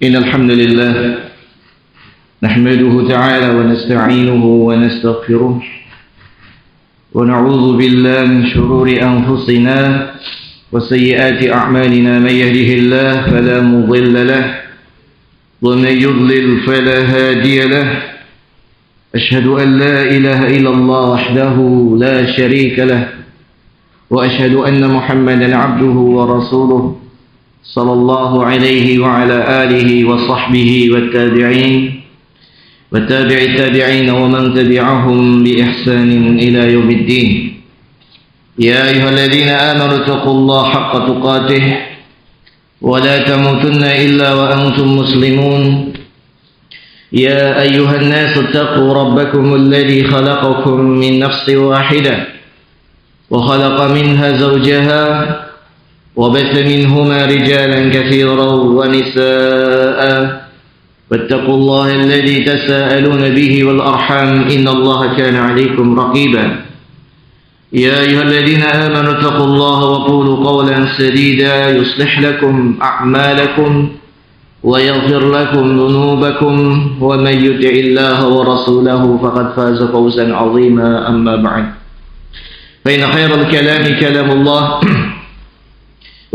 إن الحمد لله نحمده تعالى ونستعينه ونستغفره ونعوذ بالله من شرور أنفسنا وسيئات أعمالنا. من يهده الله فلا مضل له ومن يضلل فلا هادي له. أشهد أن لا إله إلا الله وحده لا شريك له وأشهد أن محمدا عبده ورسوله صلى الله عليه وعلى آله وصحبه والتابعين وتابع التابعين ومن تبعهم بإحسان إلى يوم الدين. يا أيها الذين آمنوا اتقوا الله حق تقاته ولا تموتن إلا وأنتم مسلمون. يا أيها الناس اتقوا ربكم الذي خلقكم من نفس واحدة وخلق منها زوجها وبث منهما رجالا كثيرا ونساء واتقوا الله الذي تساءلون به والأرحام إن الله كان عليكم رقيبا. يا أيها الذين آمنوا اتقوا الله وقولوا قولا سديدا يصلح لكم أعمالكم ويغفر لكم ذنوبكم ومن يطع الله ورسوله فقد فاز فوزا عظيما. أما بعد فإن خير الكلام كلام الله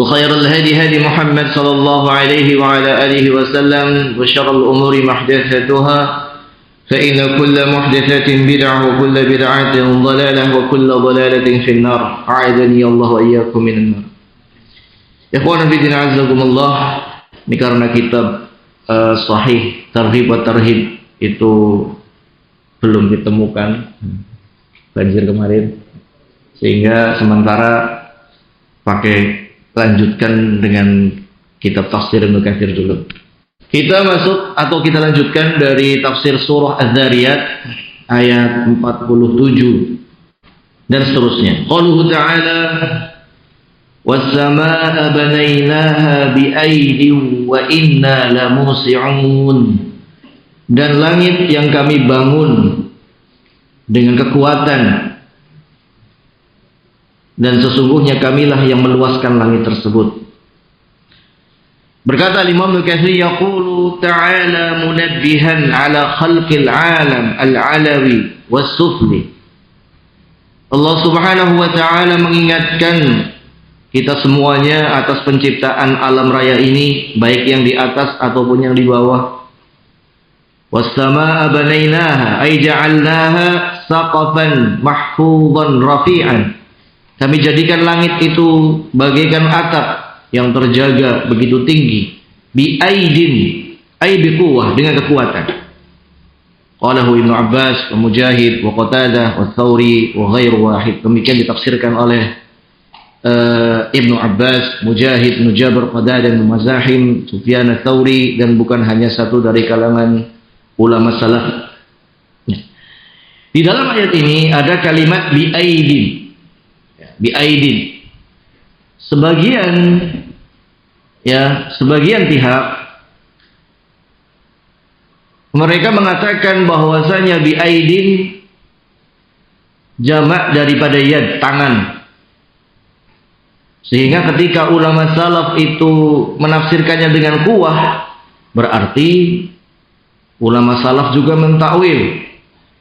وخير الهدي هدي محمد صلى الله عليه وعلى آله وسلم وشر الأمور محدثاتها فإن كل محدثة بدعة وكل بدعة ضلالة وكل ضلالة في النار. أعاذني الله وإياكم من النار. Ikhwan fillah azakumullah. Ini karena kitab Sahih Targhib wa Tarhib itu belum ditemukan, banjir kemarin, sehingga sementara pakai lanjutkan dengan kitab tafsir Ibnu Katsir dulu. Kita masuk atau kita lanjutkan dari tafsir surah Az-Zariyat ayat 47 dan seterusnya. Qauluhu ta'ala was-samaa'a banaynaaha bi'aydin wa inna lamusi'un. Dan langit yang kami bangun dengan kekuatan, dan sesungguhnya kamilah yang meluaskan langit tersebut. Berkata Imam Al-Katsir, yaqulu ta'ala munabbihan ala khalqil alam al-alawi was-sufli. Allah Subhanahu wa ta'ala mengingatkan kita semuanya atas penciptaan alam raya ini, baik yang di atas ataupun yang di bawah. Was-samaa'a banaynaaha ay ja'alnaaha saqafan mahfuzan rafi'an. Kami jadikan langit itu bagaikan atap yang terjaga begitu tinggi. Bi aidin, ay bi quwwah, dengan kekuatan. Qalahu Ibnu Abbas wa Mujahid wa Qatadah wa Tsauri wa ghairu wahid. Demikian ditafsirkan oleh Ibnu Abbas, Mujahid, Ibnu Jabr, Qatadah dan Mazahim, Sufyan Ats-Tsauri, dan bukan hanya satu dari kalangan ulama salaf. Di dalam ayat ini ada kalimat bi aidin. Bi'aidin. Sebagian pihak mereka mengatakan bahwasanya bi'aidin jamak daripada yad, tangan. Sehingga ketika ulama salaf itu menafsirkannya dengan kuwah, berarti ulama salaf juga mentakwil.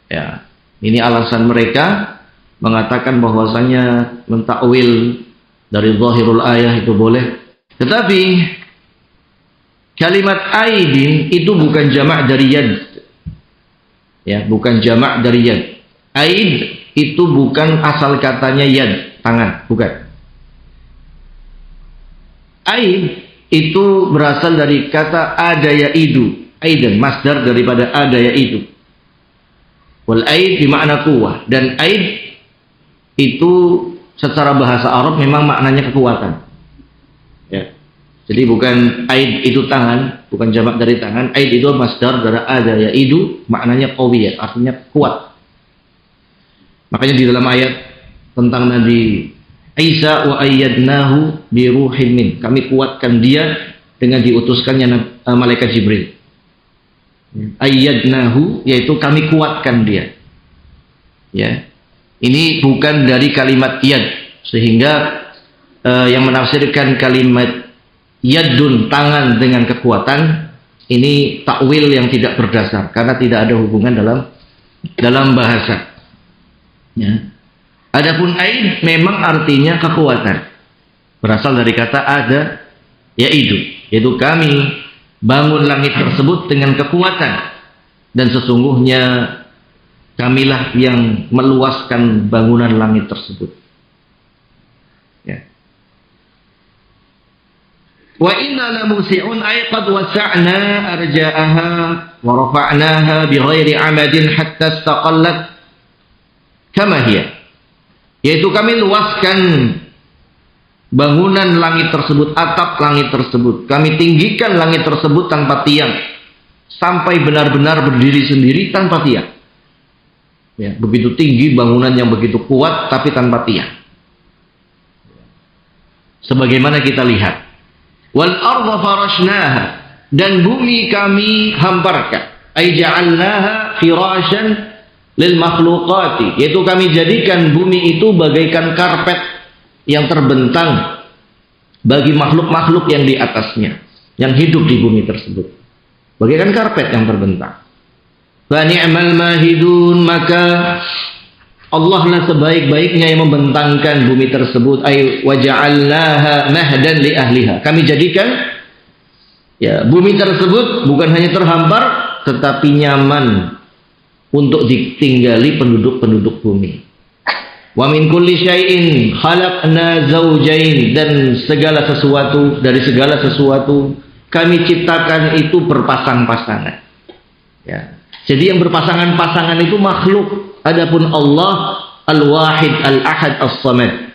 Ya, ini alasan mereka mengatakan bahwasanya mentakwil dari zahirul ayah itu boleh. Tetapi kalimat aidin itu bukan jamak dari yad. Ya, bukan jamak dari yad. Aid itu bukan asal katanya yad, tangan, bukan. Aid itu berasal dari kata ada yaidu. Aidan, masdar daripada ada yaidu. Wal aid bermakna quwwah, dan aid itu secara bahasa Arab memang maknanya kekuatan. Ya. Jadi bukan aid itu tangan, bukan jamak dari tangan. Aid itu masdar dari ada yaidu, maknanya qawiyah, artinya kuat. Makanya di dalam ayat tentang Nabi Isa, wa ayyadnahu bi ruhin min, kami kuatkan dia dengan diutuskannya malaikat Jibril. Ayyadnahu yaitu kami kuatkan dia. Ya. Ini bukan dari kalimat yad, sehingga yang menafsirkan kalimat yadun, tangan dengan kekuatan, Ini takwil yang tidak berdasar karena tidak ada hubungan dalam bahasa. Ya. Adapun aid memang artinya kekuatan. Berasal dari kata ada yaitu kami bangun langit tersebut dengan kekuatan dan sesungguhnya kamilah yang meluaskan bangunan langit tersebut. Ya. Wa inna la musi'un ay qad wasa'na arja'aha wa rafa'naha bighairi amadin hatta istaqallat kama hiya. Yaitu kami luaskan bangunan langit tersebut, atap langit tersebut. Kami tinggikan langit tersebut tanpa tiang sampai benar-benar berdiri sendiri tanpa tiang. Ya, begitu tinggi bangunan yang begitu kuat tapi tanpa tiang. Sebagaimana kita lihat. Wal arda farashnaha, dan bumi kami hamparkan. Ay ja'alnaha firasyan lil makhluqati, yaitu kami jadikan bumi itu bagaikan karpet yang terbentang bagi makhluk-makhluk yang di atasnya, yang hidup di bumi tersebut. Bagaikan karpet yang terbentang. Fa ni'mal mahidun, maka Allah lah sebaik-baiknya yang membentangkan bumi tersebut. Ay waja'alnaha mahdan li ahliha. Kami jadikan ya bumi tersebut bukan hanya terhampar tetapi nyaman untuk ditinggali penduduk-penduduk bumi. Wa min kulli syai'in khalaqna zawjain, dan segala sesuatu, dari segala sesuatu kami ciptakan itu berpasang-pasangan. Ya. Jadi yang berpasangan-pasangan itu makhluk. Adapun Allah Al-Wahid Al-Ahad As-Samad,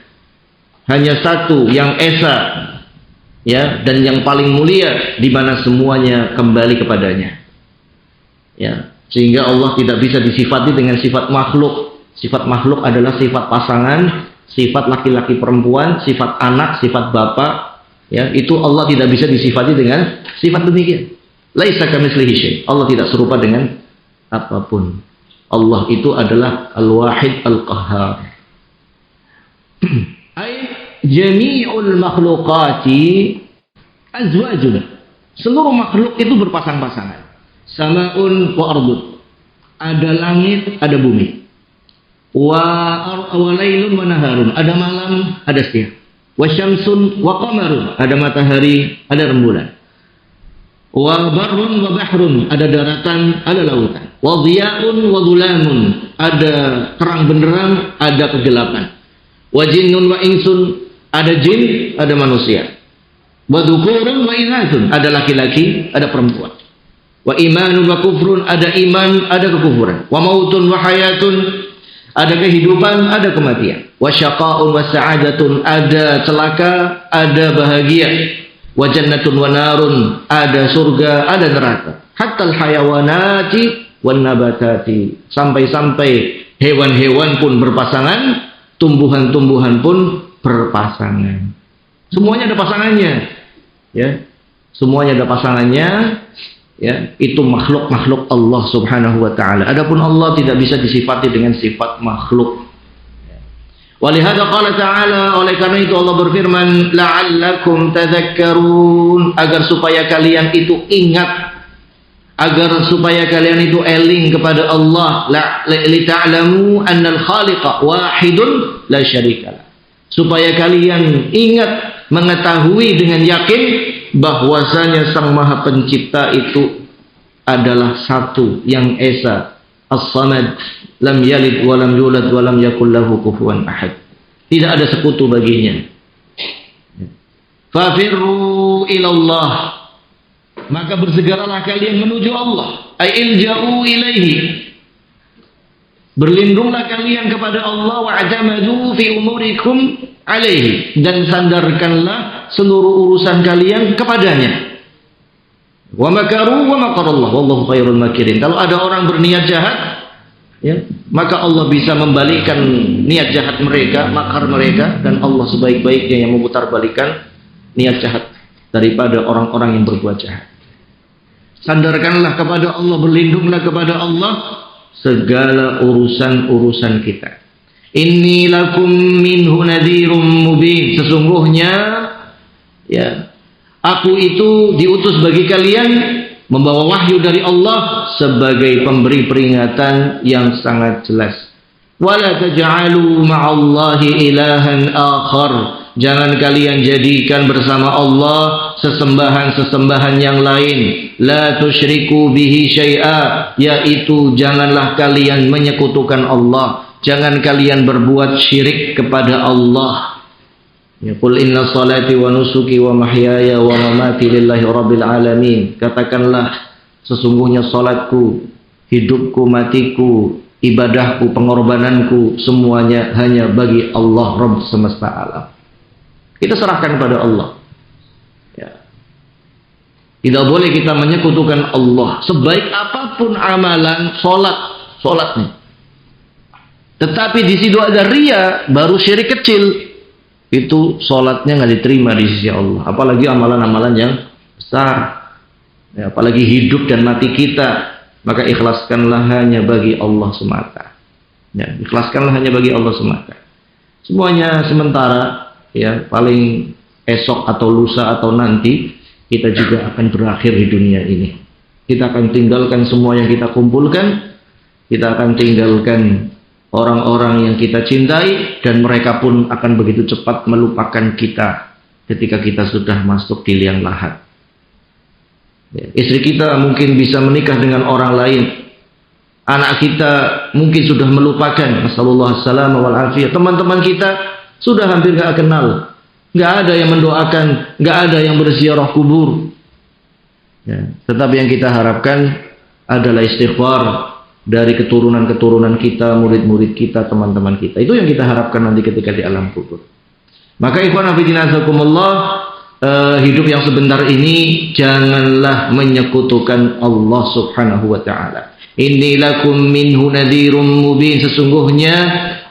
hanya satu yang esa, ya, dan yang paling mulia di mana semuanya kembali kepadanya. Ya, sehingga Allah tidak bisa disifati dengan sifat makhluk. Sifat makhluk adalah sifat pasangan, sifat laki-laki perempuan, sifat anak, sifat bapak. Ya, itu Allah tidak bisa disifati dengan sifat demikian. Laisa kamitslihi syai'. Allah tidak serupa dengan apapun. Allah itu adalah Al-Wahid Al-Qahhar. Ay jami'ul makhluqati azwajun. Seluruh makhluk itu berpasang-pasangan. Sama'un wa ardun. Ada langit, ada bumi. Wa lailun wa naharun. Ada malam, ada siang. Wa syamsun wa qamarun. Ada matahari, ada rembulan. Wa barrun wa bahrun, ada daratan, ada lautan. Wa dhiya'un wa dhulamun, ada terang benderang, ada kegelapan. Wa jinnun wa insun, ada jin, ada manusia. Wa dhukurun wa inathun, ada laki-laki, ada perempuan. Wa imanun wa kufrun, ada iman, ada kekufuran. Wa mautun wa hayatun, ada kehidupan, ada kematian. Wa syaqa'un wa sa'adatun, ada celaka, ada bahagia. Wa jannatun wa narun, ada surga, ada neraka. Hatta al-hayawanati wan nabatati, sampai-sampai hewan-hewan pun berpasangan, tumbuhan-tumbuhan pun berpasangan. Semuanya ada pasangannya. Ya. Semuanya ada pasangannya. Ya, itu makhluk-makhluk Allah Subhanahu wa taala. Adapun Allah tidak bisa disifati dengan sifat makhluk. Walihada qala ta'ala, oleh karena itu Allah berfirman, la'allakum tadhakkarun, agar supaya kalian itu ingat, agar supaya kalian itu eling kepada Allah, li ta'lamu annal khaliqa wahidun la syarikalah, supaya kalian ingat, mengetahui dengan yakin bahwasanya Sang Maha Pencipta itu adalah satu yang esa, as-samad, lam yalid wa lam yulad wa lam yakul lahu kufuwan ahad. Tidak ada sekutu baginya. Fafirru ilallah, maka bersegeralah kalian menuju Allah. Ay ilja'u ilaihi, berlindunglah kalian kepada Allah. Wa'tamadu fi umurikum alaihi, dan sandarkanlah seluruh urusan kalian kepadanya. Wa makaru wa makarallah wallahu khairul makirin. Kalau ada orang berniat jahat, ya, maka Allah bisa membalikkan niat jahat mereka, makar mereka, dan Allah sebaik-baiknya yang memutarbalikkan niat jahat daripada orang-orang yang berbuat jahat. Sandarkanlah kepada Allah, berlindunglah kepada Allah segala urusan-urusan kita. Inni lakum minhu nadhirum mubin, sesungguhnya ya, aku itu diutus bagi kalian membawa wahyu dari Allah sebagai pemberi peringatan yang sangat jelas. Wala taj'alu ma'allahi ilahan akhar. Jangan kalian jadikan bersama Allah sesembahan-sesembahan yang lain. La tusyriku bihi syai'a, yaitu janganlah kalian menyekutukan Allah. Jangan kalian berbuat syirik kepada Allah. Ya, qul inna salati wa nusuki wa mahyaya wa mamati lillahi rabbil alamin. Katakanlah, sesungguhnya salatku, hidupku, matiku, ibadahku, pengorbananku, semuanya hanya bagi Allah Rabb semesta alam. Kita serahkan kepada Allah. Ya. Tidak boleh kita menyekutukan Allah. Sebaik apapun amalan, solatnya. Tetapi di situ ada riya, baru syirik kecil. Itu solatnya nggak diterima di sisi Allah. Apalagi amalan-amalan yang besar. Ya, apalagi hidup dan mati kita. Maka ikhlaskanlah hanya bagi Allah semata. Ya, ikhlaskanlah hanya bagi Allah semata. Semuanya sementara, ya, paling esok atau lusa atau nanti kita juga akan berakhir di dunia ini. Kita akan tinggalkan semua yang kita kumpulkan. Kita akan tinggalkan orang-orang yang kita cintai, dan mereka pun akan begitu cepat melupakan kita ketika kita sudah masuk di liang lahat. Ya, istri kita mungkin bisa menikah dengan orang lain. Anak kita mungkin sudah melupakan. Nasallallahu alaihi wasallam wal afiyah. Teman-teman kita sudah hampir gak kenal. Gak ada yang mendoakan, gak ada yang berziarah kubur. Ya, tetapi yang kita harapkan adalah istighfar dari keturunan-keturunan kita, murid-murid kita, teman-teman kita. Itu yang kita harapkan nanti ketika di alam kubur. Maka ikhwan fillah azakumullah, hidup yang sebentar ini janganlah menyekutukan Allah Subhanahu wa taala. Inni lakum minhu nadhirum mubin. Sesungguhnya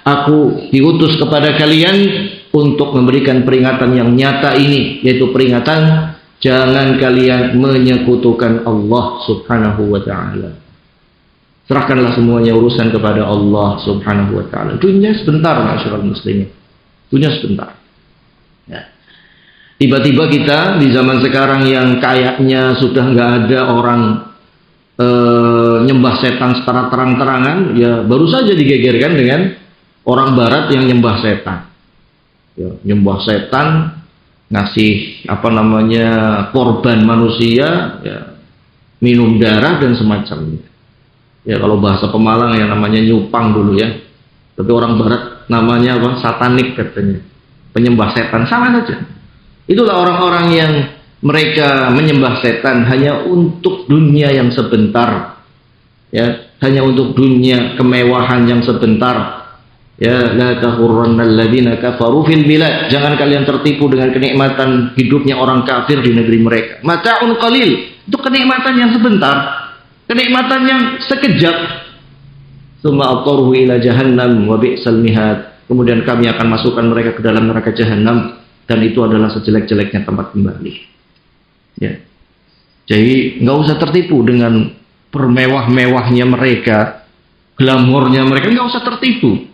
aku diutus kepada kalian untuk memberikan peringatan yang nyata ini, yaitu peringatan jangan kalian menyekutukan Allah Subhanahu wa taala. Serahkanlah semuanya urusan kepada Allah Subhanahu wa taala. Dunia sebentar, masyaallah muslimin. Dunia sebentar. Ya. Tiba-tiba kita di zaman sekarang yang kayaknya sudah nggak ada orang nyembah setan secara terang-terangan, ya baru saja digegerkan dengan orang barat yang nyembah setan. Ya, nyembah setan, ngasih korban manusia, ya, minum darah dan semacamnya. Ya, kalau bahasa Pemalang yang namanya nyupang dulu ya. Tapi orang barat namanya apa? Satanik katanya. Penyembah setan, sama saja. Itulah orang-orang yang mereka menyembah setan hanya untuk dunia yang sebentar. Ya, hanya untuk dunia kemewahan yang sebentar. Ya, la tahurrannal ladzina kafaru fil bilad. Jangan kalian tertipu dengan kenikmatan hidupnya orang kafir di negeri mereka. Mata'un qalil. Itu kenikmatan yang sebentar. Kenikmatan yang sekejap. Tsumma attaruhu ila jahannam wa bi'sal mihad. Kemudian kami akan masukkan mereka ke dalam neraka jahanam, dan itu adalah sejelek-jeleknya tempat kembali. Ya. Jadi nggak usah tertipu dengan permewah-mewahnya mereka, glamornya mereka, nggak usah tertipu.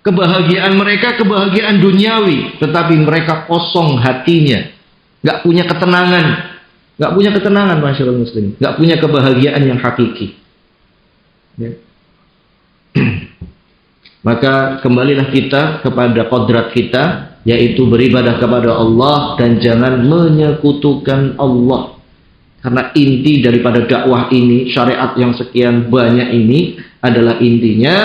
Kebahagiaan mereka kebahagiaan duniawi, tetapi mereka kosong hatinya, nggak punya ketenangan. Nggak punya ketenangan, masyaallah muslim. Nggak punya kebahagiaan yang hakiki. Ya. Maka kembalilah kita kepada kodrat kita, yaitu beribadah kepada Allah dan jangan menyekutukan Allah. Karena inti daripada dakwah ini, syariat yang sekian banyak ini adalah intinya,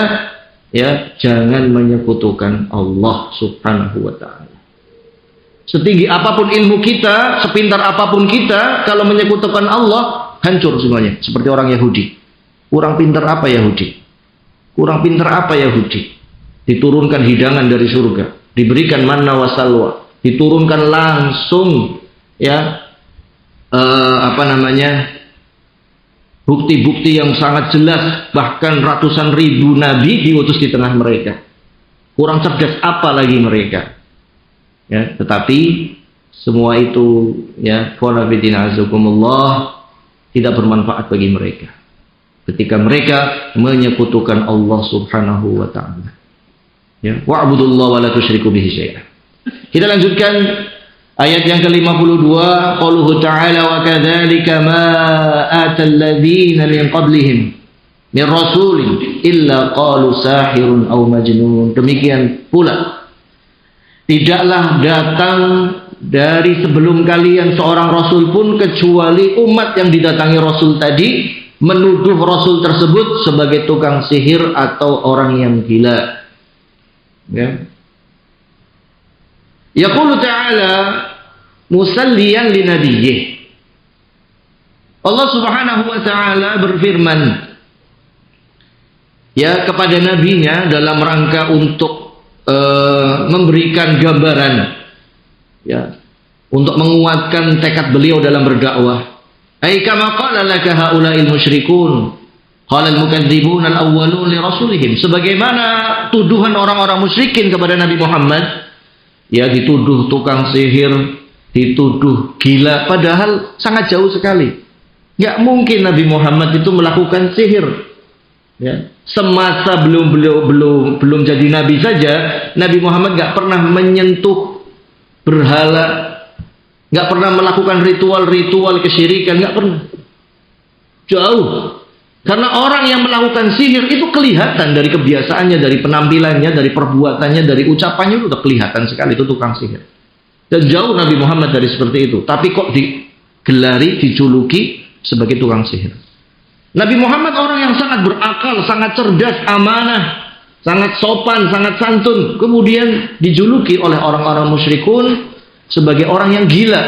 ya, jangan menyekutukan Allah Subhanahu wa ta'ala. Setinggi apapun ilmu kita, sepintar apapun kita, kalau menyekutukan Allah, hancur semuanya. Seperti orang Yahudi. Kurang pintar apa Yahudi? Kurang pintar apa Yahudi? Diturunkan hidangan dari surga, diberikan manna wa salwa, diturunkan langsung, ya, bukti-bukti yang sangat jelas, bahkan ratusan ribu nabi diutus di tengah mereka. Kurang cerdas apa lagi mereka? Ya, tetapi semua itu, ya, tidak bermanfaat bagi mereka ketika mereka menyekutukan Allah Subhanahu wa ta'ala. Ya, wa'budullaha wa la tusyriku bihi syai'an. Kita lanjutkan Ayat yang ke-52, qauluhu ta'ala wa kadzalika ma atal ladzina min qablihim min rasulin illa qalu sahirun aw majnun. Demikian pula tidaklah datang dari sebelum kalian seorang rasul pun kecuali umat yang didatangi rasul tadi menuduh rasul tersebut sebagai tukang sihir atau orang yang gila. Ya. Yaqulu ta'ala musalliyan li nabiyyih. Allah Subhanahu wa taala berfirman ya kepada nabinya dalam rangka untuk memberikan gambaran ya, untuk menguatkan tekad beliau dalam berdakwah. Ai kama qala laka haula'il musyrikun qala al-mukadzibun al-awwalun li rasulihim. Sebagaimana tuduhan orang-orang musyrikin kepada Nabi Muhammad, ya dituduh tukang sihir, dituduh gila, padahal sangat jauh sekali. Enggak mungkin Nabi Muhammad itu melakukan sihir. Ya. Semasa belum jadi nabi saja, Nabi Muhammad enggak pernah menyentuh berhala, nggak pernah melakukan ritual-ritual kesyirikan, nggak pernah. Jauh. Karena orang yang melakukan sihir itu kelihatan dari kebiasaannya, dari penampilannya, dari perbuatannya, dari ucapannya, itu udah kelihatan sekali itu tukang sihir. Dan jauh Nabi Muhammad dari seperti itu. Tapi kok digelari, dijuluki sebagai tukang sihir. Nabi Muhammad orang yang sangat berakal, sangat cerdas, amanah, sangat sopan, sangat santun. Kemudian dijuluki oleh orang-orang musyrikun sebagai orang yang gila.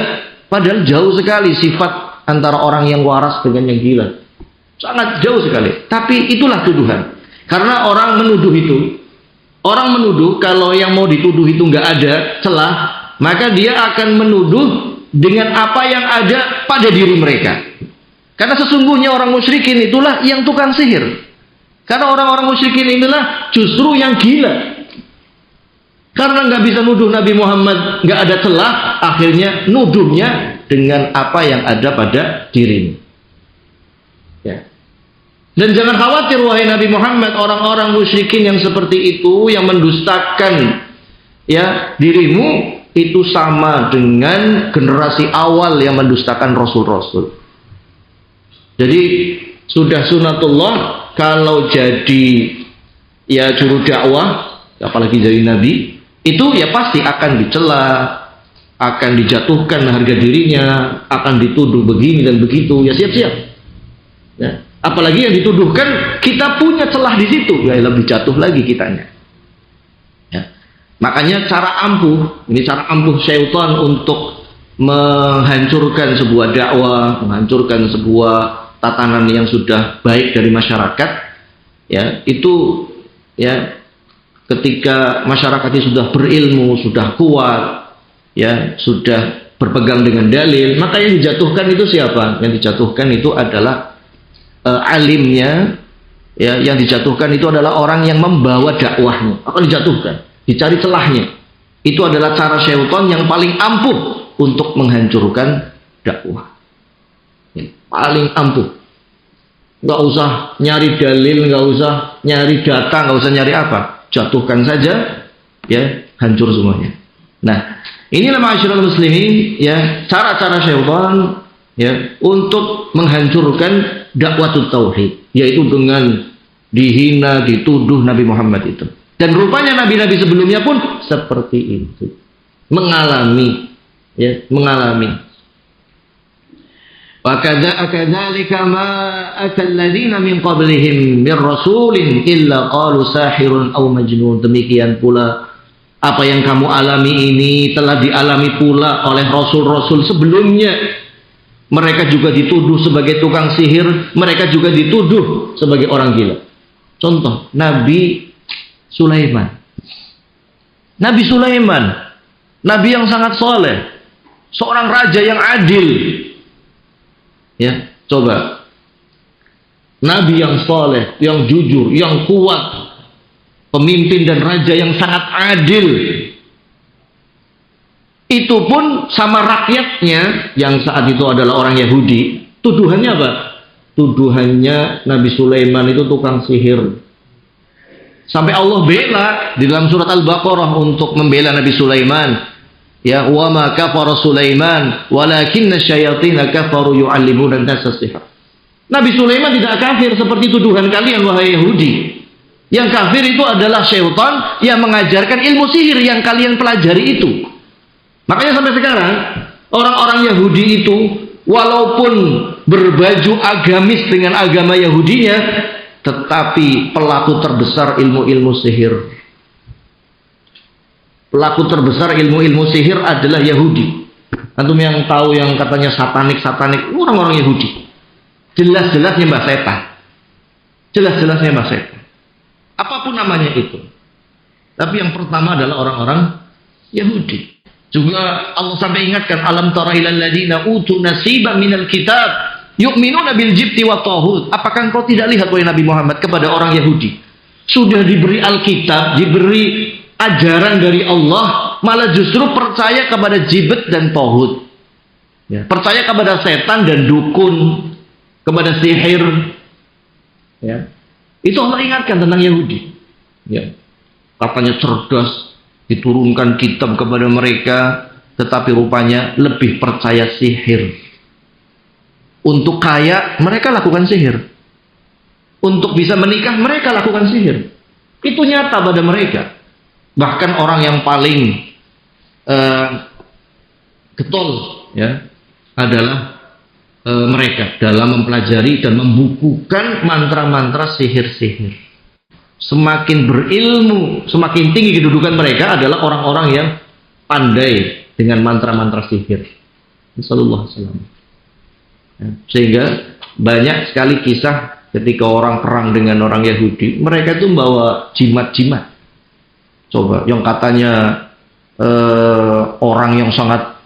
Padahal jauh sekali sifat antara orang yang waras dengan yang gila. Sangat jauh sekali. Tapi itulah tuduhan. Karena orang menuduh itu. Orang menuduh kalau yang mau dituduh itu nggak ada celah, maka dia akan menuduh dengan apa yang ada pada diri mereka. Karena sesungguhnya orang musyrikin itulah yang tukang sihir. Karena orang-orang musyrikin inilah justru yang gila. Karena nggak bisa nuduh Nabi Muhammad, nggak ada celah, akhirnya nuduhnya dengan apa yang ada pada dirinya. Ya. Dan jangan khawatir wahai Nabi Muhammad, orang-orang musyrikin yang seperti itu, yang mendustakan ya dirimu, itu sama dengan generasi awal yang mendustakan Rasul-Rasul. Jadi sudah sunatullah kalau jadi ya juru dakwah, apalagi jadi nabi, itu ya pasti akan dicela, akan dijatuhkan harga dirinya, akan dituduh begini dan begitu, ya siap-siap. Ya. Apalagi yang dituduhkan kita punya celah di situ, ya lebih jatuh lagi kitanya. Ya. Makanya cara ampuh, ini cara ampuh syaitan untuk menghancurkan sebuah dakwah, menghancurkan sebuah tatanan yang sudah baik dari masyarakat, ya itu ya ketika masyarakatnya sudah berilmu, sudah kuat, ya sudah berpegang dengan dalil, maka yang dijatuhkan itu siapa? Yang dijatuhkan itu adalah alimnya, ya yang dijatuhkan itu adalah orang yang membawa dakwahnya, akan dijatuhkan, dicari celahnya. Itu adalah cara syaitan yang paling ampuh untuk menghancurkan dakwah. Paling ampuh. Nggak usah nyari dalil, nggak usah nyari data, nggak usah nyari apa, jatuhkan saja, ya hancur semuanya. Nah, inilah ma'asyiral muslimin, ya cara-cara syaitan ya untuk menghancurkan dakwah tauhid, yaitu dengan dihina, dituduh Nabi Muhammad itu. Dan rupanya nabi-nabi sebelumnya pun seperti itu, mengalami, ya mengalami. Wa kadzalika ma atal ladzina min qablihim min rasulin illa qalu sahirun aw majnun. Demikian pula apa yang kamu alami ini telah dialami pula oleh rasul-rasul sebelumnya. Mereka juga dituduh sebagai tukang sihir, mereka juga dituduh sebagai orang gila. Contoh, Nabi Sulaiman. Nabi Sulaiman, nabi yang sangat soleh, seorang raja yang adil. Ya, coba. Nabi yang soleh, yang jujur, yang kuat, pemimpin dan raja yang sangat adil. Itu pun sama rakyatnya yang saat itu adalah orang Yahudi. Tuduhannya apa? Tuduhannya Nabi Sulaiman itu tukang sihir. Sampai Allah bela di dalam surat Al-Baqarah untuk membela Nabi Sulaiman. Ya, wa ma kafara Sulaiman walakinna syayatina kafaru yu'allimuna an-nasa sihr. Nabi Sulaiman tidak kafir seperti tuduhan kalian wahai Yahudi. Yang kafir itu adalah syaitan yang mengajarkan ilmu sihir yang kalian pelajari itu. Makanya sampai sekarang orang-orang Yahudi itu walaupun berbaju agamis dengan agama Yahudinya, tetapi pelaku terbesar ilmu-ilmu sihir. Pelaku terbesar ilmu-ilmu sihir adalah Yahudi. Antum yang tahu yang katanya satanik, orang-orang Yahudi. Jelas-jelas nyembah setan. Jelas-jelas nyembah setan. Apapun namanya itu. Tapi yang pertama adalah orang-orang Yahudi. Juga Allah sampai ingatkan, alam tara ilal ladina utu nasiban minal kitab yu'minuna bil jibti wa taghut. Apakah engkau tidak lihat wahai Nabi Muhammad kepada orang Yahudi? Sudah diberi Alkitab, diberi ajaran dari Allah, malah justru percaya kepada jibet dan tohut, ya, percaya kepada setan dan dukun, kepada sihir, ya. Itu Allah ingatkan tentang Yahudi, ya. Katanya cerdas, diturunkan kitab kepada mereka, tetapi rupanya lebih percaya sihir. Untuk kaya mereka lakukan sihir, untuk bisa menikah mereka lakukan sihir. Itu nyata pada mereka. Bahkan orang yang paling getol, ya, adalah mereka dalam mempelajari dan membukukan mantra-mantra sihir-sihir. Semakin berilmu, semakin tinggi kedudukan mereka adalah orang-orang yang pandai dengan mantra-mantra sihir. Sallallahu alaihi wasallam. Ya, sehingga banyak sekali kisah ketika orang perang dengan orang Yahudi, mereka itu membawa jimat-jimat. Coba, yang katanya orang yang sangat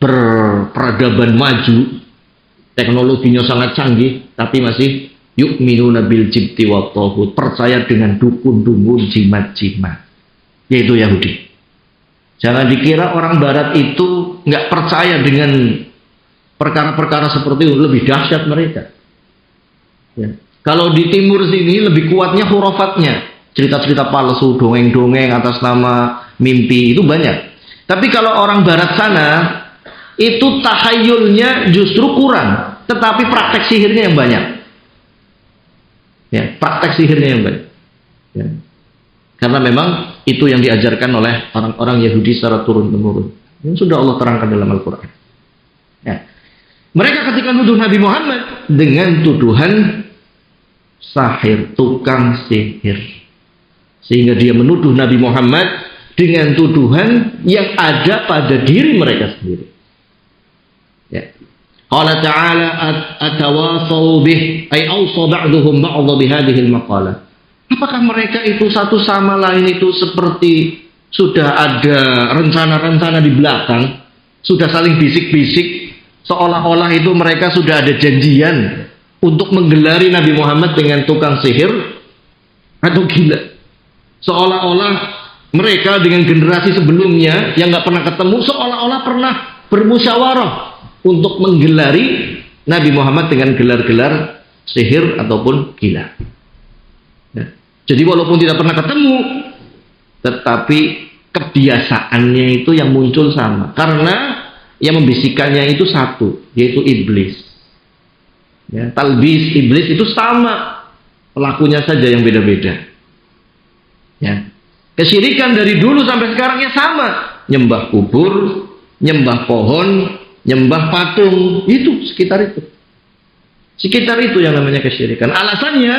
berperadaban maju, teknologinya sangat canggih, tapi masih yu'minuna bil jibti wa taghut, percaya dengan dukun-dukun, jimat-jimat, yaitu Yahudi. Jangan dikira orang Barat itu nggak percaya dengan perkara-perkara seperti itu, lebih dahsyat mereka. Ya. Kalau di timur sini lebih kuatnya hurafatnya. Cerita-cerita palsu, dongeng-dongeng atas nama mimpi, itu banyak. Tapi kalau orang Barat sana, itu tahayulnya justru kurang, tetapi praktek sihirnya yang banyak. Ya, praktek sihirnya yang banyak. Ya. Karena memang itu yang diajarkan oleh orang-orang Yahudi secara turun-temurun. Yang sudah Allah terangkan dalam Al-Quran. Ya. Mereka ketika nuduh Nabi Muhammad dengan tuduhan sahir, tukang sihir. Sehingga dia menuduh Nabi Muhammad dengan tuduhan yang ada pada diri mereka sendiri. Ya. Qala ta'ala atawasaw bih ay awsa ba'duhum ba'dha bihadhihi al-maqalah. Apakah mereka itu satu sama lain itu seperti sudah ada rencana-rencana di belakang, sudah saling bisik-bisik, seolah-olah itu mereka sudah ada janjian untuk menggelari Nabi Muhammad dengan tukang sihir atau gila? Seolah-olah mereka dengan generasi sebelumnya yang nggak pernah ketemu, seolah-olah pernah bermusyawarah untuk menggelari Nabi Muhammad dengan gelar-gelar sihir ataupun gila. Ya. Jadi walaupun tidak pernah ketemu, tetapi kebiasaannya itu yang muncul sama. Karena yang membisikkannya itu satu, yaitu iblis. Ya, talbis iblis itu sama, pelakunya saja yang beda-beda. Ya. Kesyirikan dari dulu sampai sekarang ya sama, nyembah kubur, nyembah pohon, nyembah patung, itu sekitar itu yang namanya kesyirikan. Alasannya,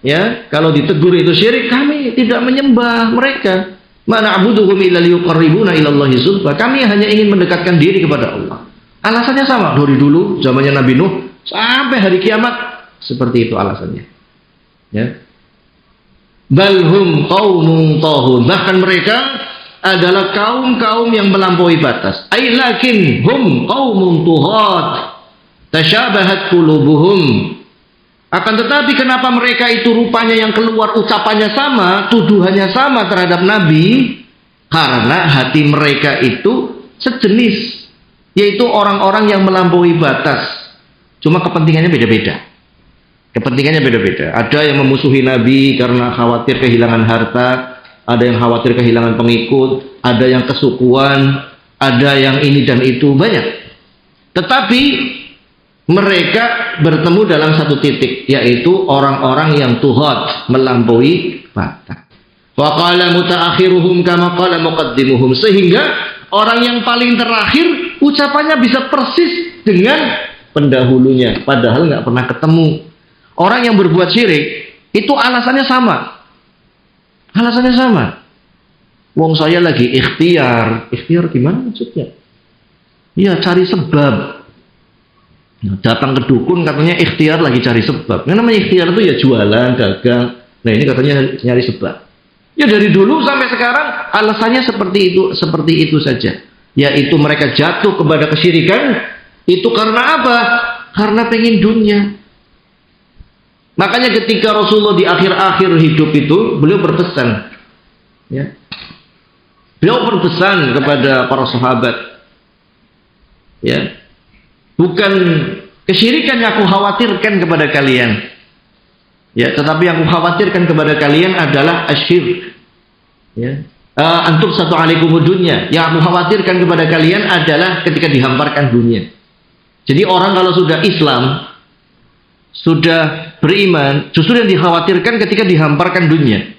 ya, kalau ditegur itu syirik, kami tidak menyembah mereka. Ma na'buduhum illa liyuqarribuna ila Allahi zulfa. Kami hanya ingin mendekatkan diri kepada Allah. Alasannya sama dari dulu zamannya Nabi Nuh sampai hari kiamat, seperti itu alasannya. Ya. Balhum qaumun tahun, bahkan mereka adalah kaum-kaum yang melampaui batas. Ai lakin hum qaumun tuhat tasyabahat qulubuhum. Akan tetapi kenapa mereka itu rupanya yang keluar ucapannya sama, tuduhannya sama terhadap Nabi? Karena hati mereka itu sejenis, yaitu orang-orang yang melampaui batas. Cuma kepentingannya beda-beda. Kepentingannya beda-beda. Ada yang memusuhi Nabi karena khawatir kehilangan harta. ada yang khawatir kehilangan pengikut, ada yang kesukuan, ada yang ini dan itu, banyak. Tetapi mereka bertemu dalam satu titik, yaitu orang-orang yang tuhat, melampaui batas. Wa qala mutaakhiruhum kama qala muqaddimuhum, sehingga orang yang paling terakhir ucapannya bisa persis dengan pendahulunya, padahal nggak pernah ketemu. Orang yang berbuat syirik itu alasannya sama. Alasannya sama. Wong saya lagi ikhtiar. Ikhtiar gimana maksudnya? Ya cari sebab. Datang ke dukun katanya ikhtiar lagi cari sebab. Yang namanya ikhtiar itu ya jualan, dagang. Nah ini katanya nyari sebab. Ya dari dulu sampai sekarang alasannya seperti itu saja. Yaitu mereka jatuh kepada kesyirikan. Itu karena apa? Karena pengen dunia. Makanya ketika Rasulullah di akhir-akhir hidup itu, beliau berpesan, ya, beliau berpesan kepada para sahabat, ya, bukan kesyirikan yang aku khawatirkan kepada kalian, ya, tetapi yang aku khawatirkan kepada kalian adalah asyirk, ya. Antum satu alaikum dunya. Yang aku khawatirkan kepada kalian adalah ketika dihamparkan dunia. Jadi orang kalau sudah Islam, sudah beriman, justru yang dikhawatirkan ketika dihamparkan dunia.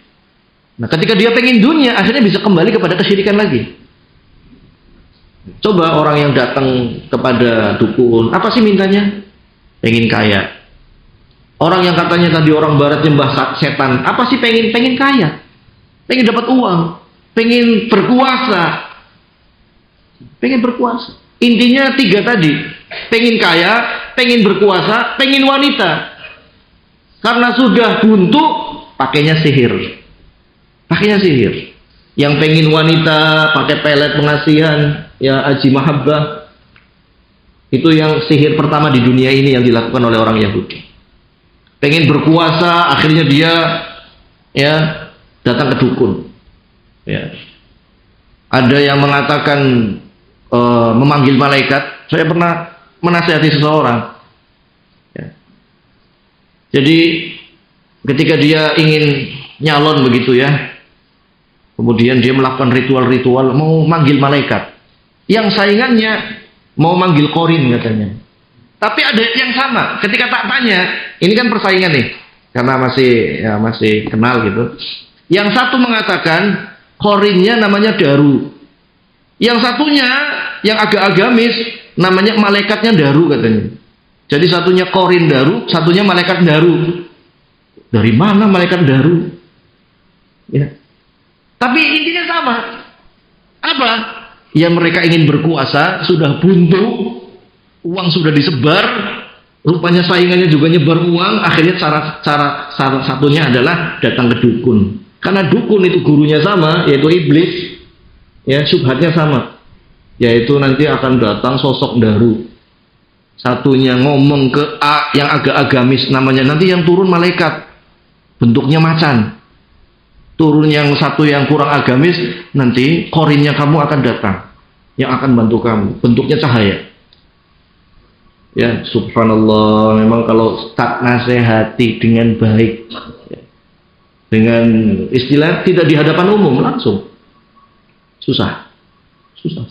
Nah, ketika dia pengen dunia, akhirnya bisa kembali kepada kesyirikan lagi. Coba orang yang datang kepada dukun, apa sih mintanya? Pengen kaya. Orang yang katanya tadi orang barat nyembah setan, apa sih pengen kaya? Pengen dapat uang, pengen berkuasa. Pengen berkuasa. Intinya tiga tadi, pengen kaya, pengen berkuasa, pengen wanita. Karena sudah buntu, pakainya sihir. Pakainya sihir. Yang pengen wanita, pakai pelet pengasihan, ya aji mahabbah. Itu yang sihir pertama di dunia ini yang dilakukan oleh orang Yahudi. Pengen berkuasa, akhirnya dia ya datang ke dukun. Ya. Ada yang mengatakan memanggil malaikat. Saya pernah menasihati seseorang, ya. Jadi ketika dia ingin nyalon begitu ya, kemudian dia melakukan ritual-ritual mau manggil malaikat. Yang saingannya mau manggil korin katanya. Tapi ada yang sama. Ketika tak tanya, ini kan persaingan nih, karena masih kenal gitu. Yang satu mengatakan korinnya namanya Daru. Yang satunya yang agak agamis namanya malaikatnya Daru katanya. Jadi satunya korin Daru, satunya malaikat Daru. Dari mana malaikat Daru? Ya. Tapi intinya sama. Apa? Ya mereka ingin berkuasa, sudah buntu, uang sudah disebar, rupanya saingannya juga nyebar uang, akhirnya cara satunya adalah datang ke dukun. Karena dukun itu gurunya sama, yaitu iblis. Ya, syubhatnya sama, yaitu nanti akan datang sosok Daru. Satunya ngomong ke A yang agak agamis namanya, nanti yang turun malaikat, bentuknya macan. Turun yang satu yang kurang agamis, nanti korinnya kamu akan datang, yang akan bantu kamu, bentuknya cahaya. Ya, subhanallah, memang kalau tak nasihati dengan baik, dengan istilah tidak di hadapan umum langsung, susah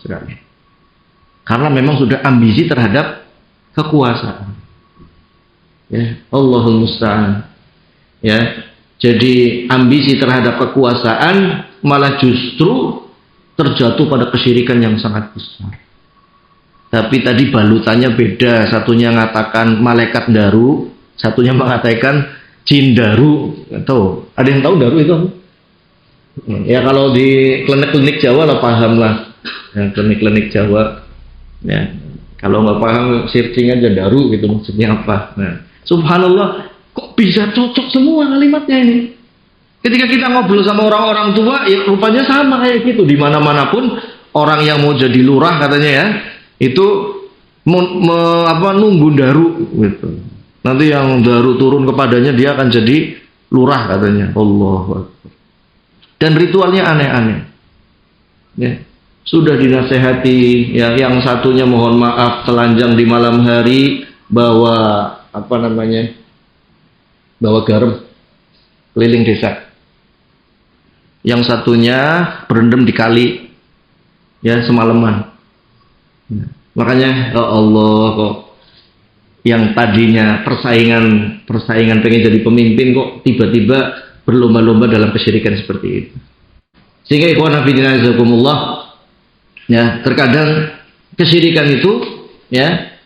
sekali. Karena memang sudah ambisi terhadap kekuasaan. Ya, Allahul musta'an. Ya, jadi ambisi terhadap kekuasaan malah justru terjatuh pada kesyirikan yang sangat besar. Tapi tadi balutannya beda. Satunya mengatakan malaikat Daru, satunya mengatakan jin Daru. Tahu? Ada yang tahu Daru itu? Ya kalau di klinik-klinik Jawa lah paham lah. Ya, klinik-klinik Jawa. Ya, kalau nggak paham searching aja Daru gitu maksudnya apa. Nah, subhanallah, kok bisa cocok semua kalimatnya ini. Ketika kita ngobrol sama orang-orang tua, ya rupanya sama kayak gitu. Di mana-mana pun orang yang mau jadi lurah katanya ya, itu nunggu Daru gitu. Nanti yang Daru turun kepadanya dia akan jadi lurah katanya. Allahu Akbar. Dan ritualnya aneh-aneh. Ya, sudah dinasehati, ya, yang satunya mohon maaf telanjang di malam hari, bawa bawa garam keliling desa. yang satunya berendam di kali ya semalaman. Makanya ya Allah kok yang tadinya persaingan pengen jadi pemimpin kok tiba-tiba berlomba-lomba dalam kesyirikan seperti itu. Sehingga ikhwan fillah jazakumullah, ya terkadang kesyirikan itu ya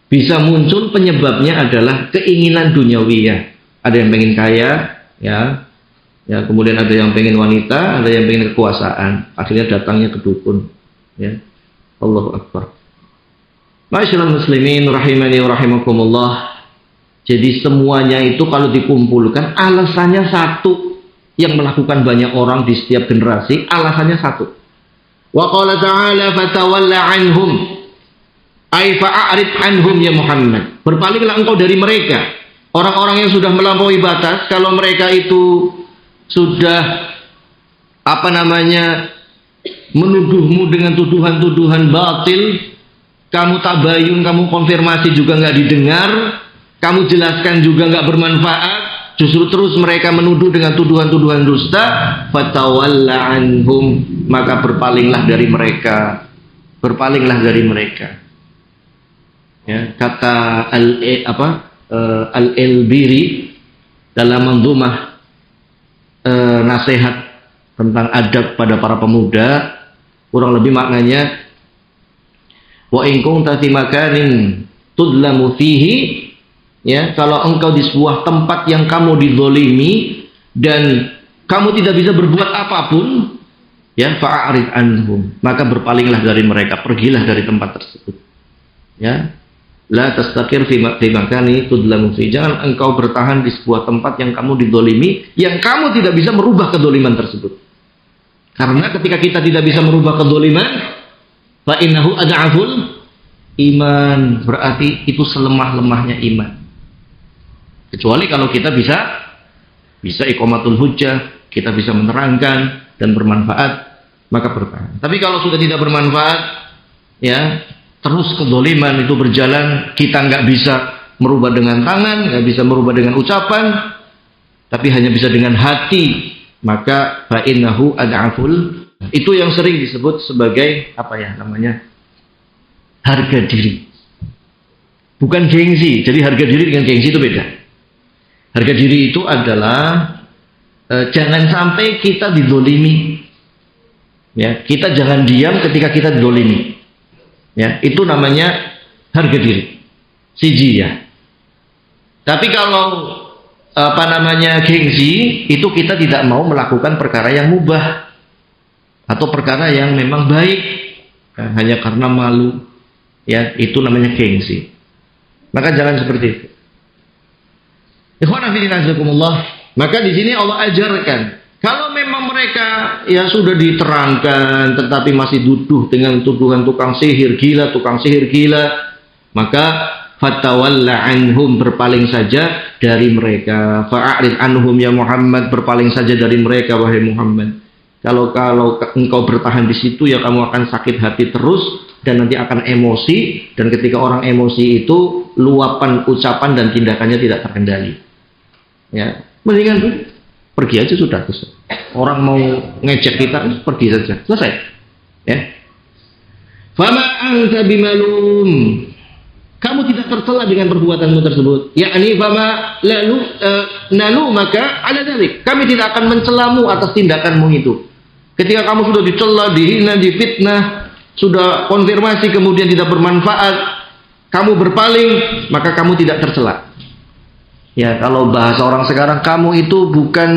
bisa muncul penyebabnya adalah keinginan duniawiyah. Ada yang pengen kaya, ya kemudian ada yang pengen wanita, ada yang pengen kekuasaan. Akhirnya datangnya ke dukun, ya. Allahu Akbar. Ma'asyiral muslimin rahimani wa rahimakumullah. Jadi semuanya itu kalau dikumpulkan alasannya satu, yang melakukan banyak orang di setiap generasi alasannya satu. Wa qala ta'ala fatawalla anhum ay fa'arid anhum ya Muhammad. Berpalinglah engkau dari mereka. Orang-orang yang sudah melampaui batas, kalau mereka itu sudah menuduhmu dengan tuduhan-tuduhan batil, kamu tabayun, kamu konfirmasi juga nggak didengar, kamu jelaskan juga nggak bermanfaat, justru terus mereka menuduh dengan tuduhan-tuduhan dusta, fatawalla anhum, maka berpalinglah dari mereka. Ya, kata Al-Elbiri dalam manzumah nasihat tentang adab pada para pemuda, kurang lebih maknanya, wa in kunta fi makanin tudlamu fihi, ya, kalau engkau di sebuah tempat yang kamu dizolimi dan kamu tidak bisa berbuat apapun, ya, fa'arid anhum, maka berpalinglah dari mereka, pergilah dari tempat tersebut, ya. La tastaqir fi makani tudlamu fihi, jangan engkau bertahan di sebuah tempat yang kamu dizolimi, yang kamu tidak bisa merubah kezoliman tersebut. Karena ketika kita tidak bisa merubah kezoliman, fa innahu ad'aful iman, berarti itu selemah-lemahnya iman. Kecuali kalau kita bisa iqamatul hujjah, kita bisa menerangkan dan bermanfaat, maka bertahan. Tapi kalau sudah tidak bermanfaat, ya, terus kezaliman itu berjalan, kita nggak bisa merubah dengan tangan, nggak bisa merubah dengan ucapan, tapi hanya bisa dengan hati, maka fa innahu ad'aful, itu yang sering disebut sebagai harga diri, bukan gengsi. Jadi harga diri dengan gengsi itu beda. Harga diri itu adalah jangan sampai kita dizolimi, ya, kita jangan diam ketika kita dizolimi, ya, itu namanya harga diri, sijiyah. Tapi kalau gengsi, itu kita tidak mau melakukan perkara yang mubah atau perkara yang memang baik, hanya karena malu, ya, itu namanya gengsi. Maka jangan seperti itu. Ikhwan fillah jazakumullah. Maka di sini Allah ajarkan, kalau memang mereka ya sudah diterangkan tetapi masih duduk dengan tuduhan tukang sihir gila, maka fatawalla anhum, berpaling saja dari mereka. Fa'arid anhum ya Muhammad, berpaling saja dari mereka wahai Muhammad. Kalau engkau bertahan di situ, ya kamu akan sakit hati terus dan nanti akan emosi, dan ketika orang emosi itu luapan ucapan dan tindakannya tidak terkendali. Ya, mendingan pergi aja sudah. Orang mau ngejek kita, pergi saja, selesai. Ya. Fama anta bimalum, kamu tidak tercela dengan perbuatanmu tersebut. Yakni fama nalu maka ala dzalik, kami tidak akan mencelamu atas tindakanmu itu. Ketika kamu sudah dicela, dihina, difitnah, sudah konfirmasi kemudian tidak bermanfaat, kamu berpaling, maka kamu tidak tercela. Ya, kalau bahasa orang sekarang, kamu itu bukan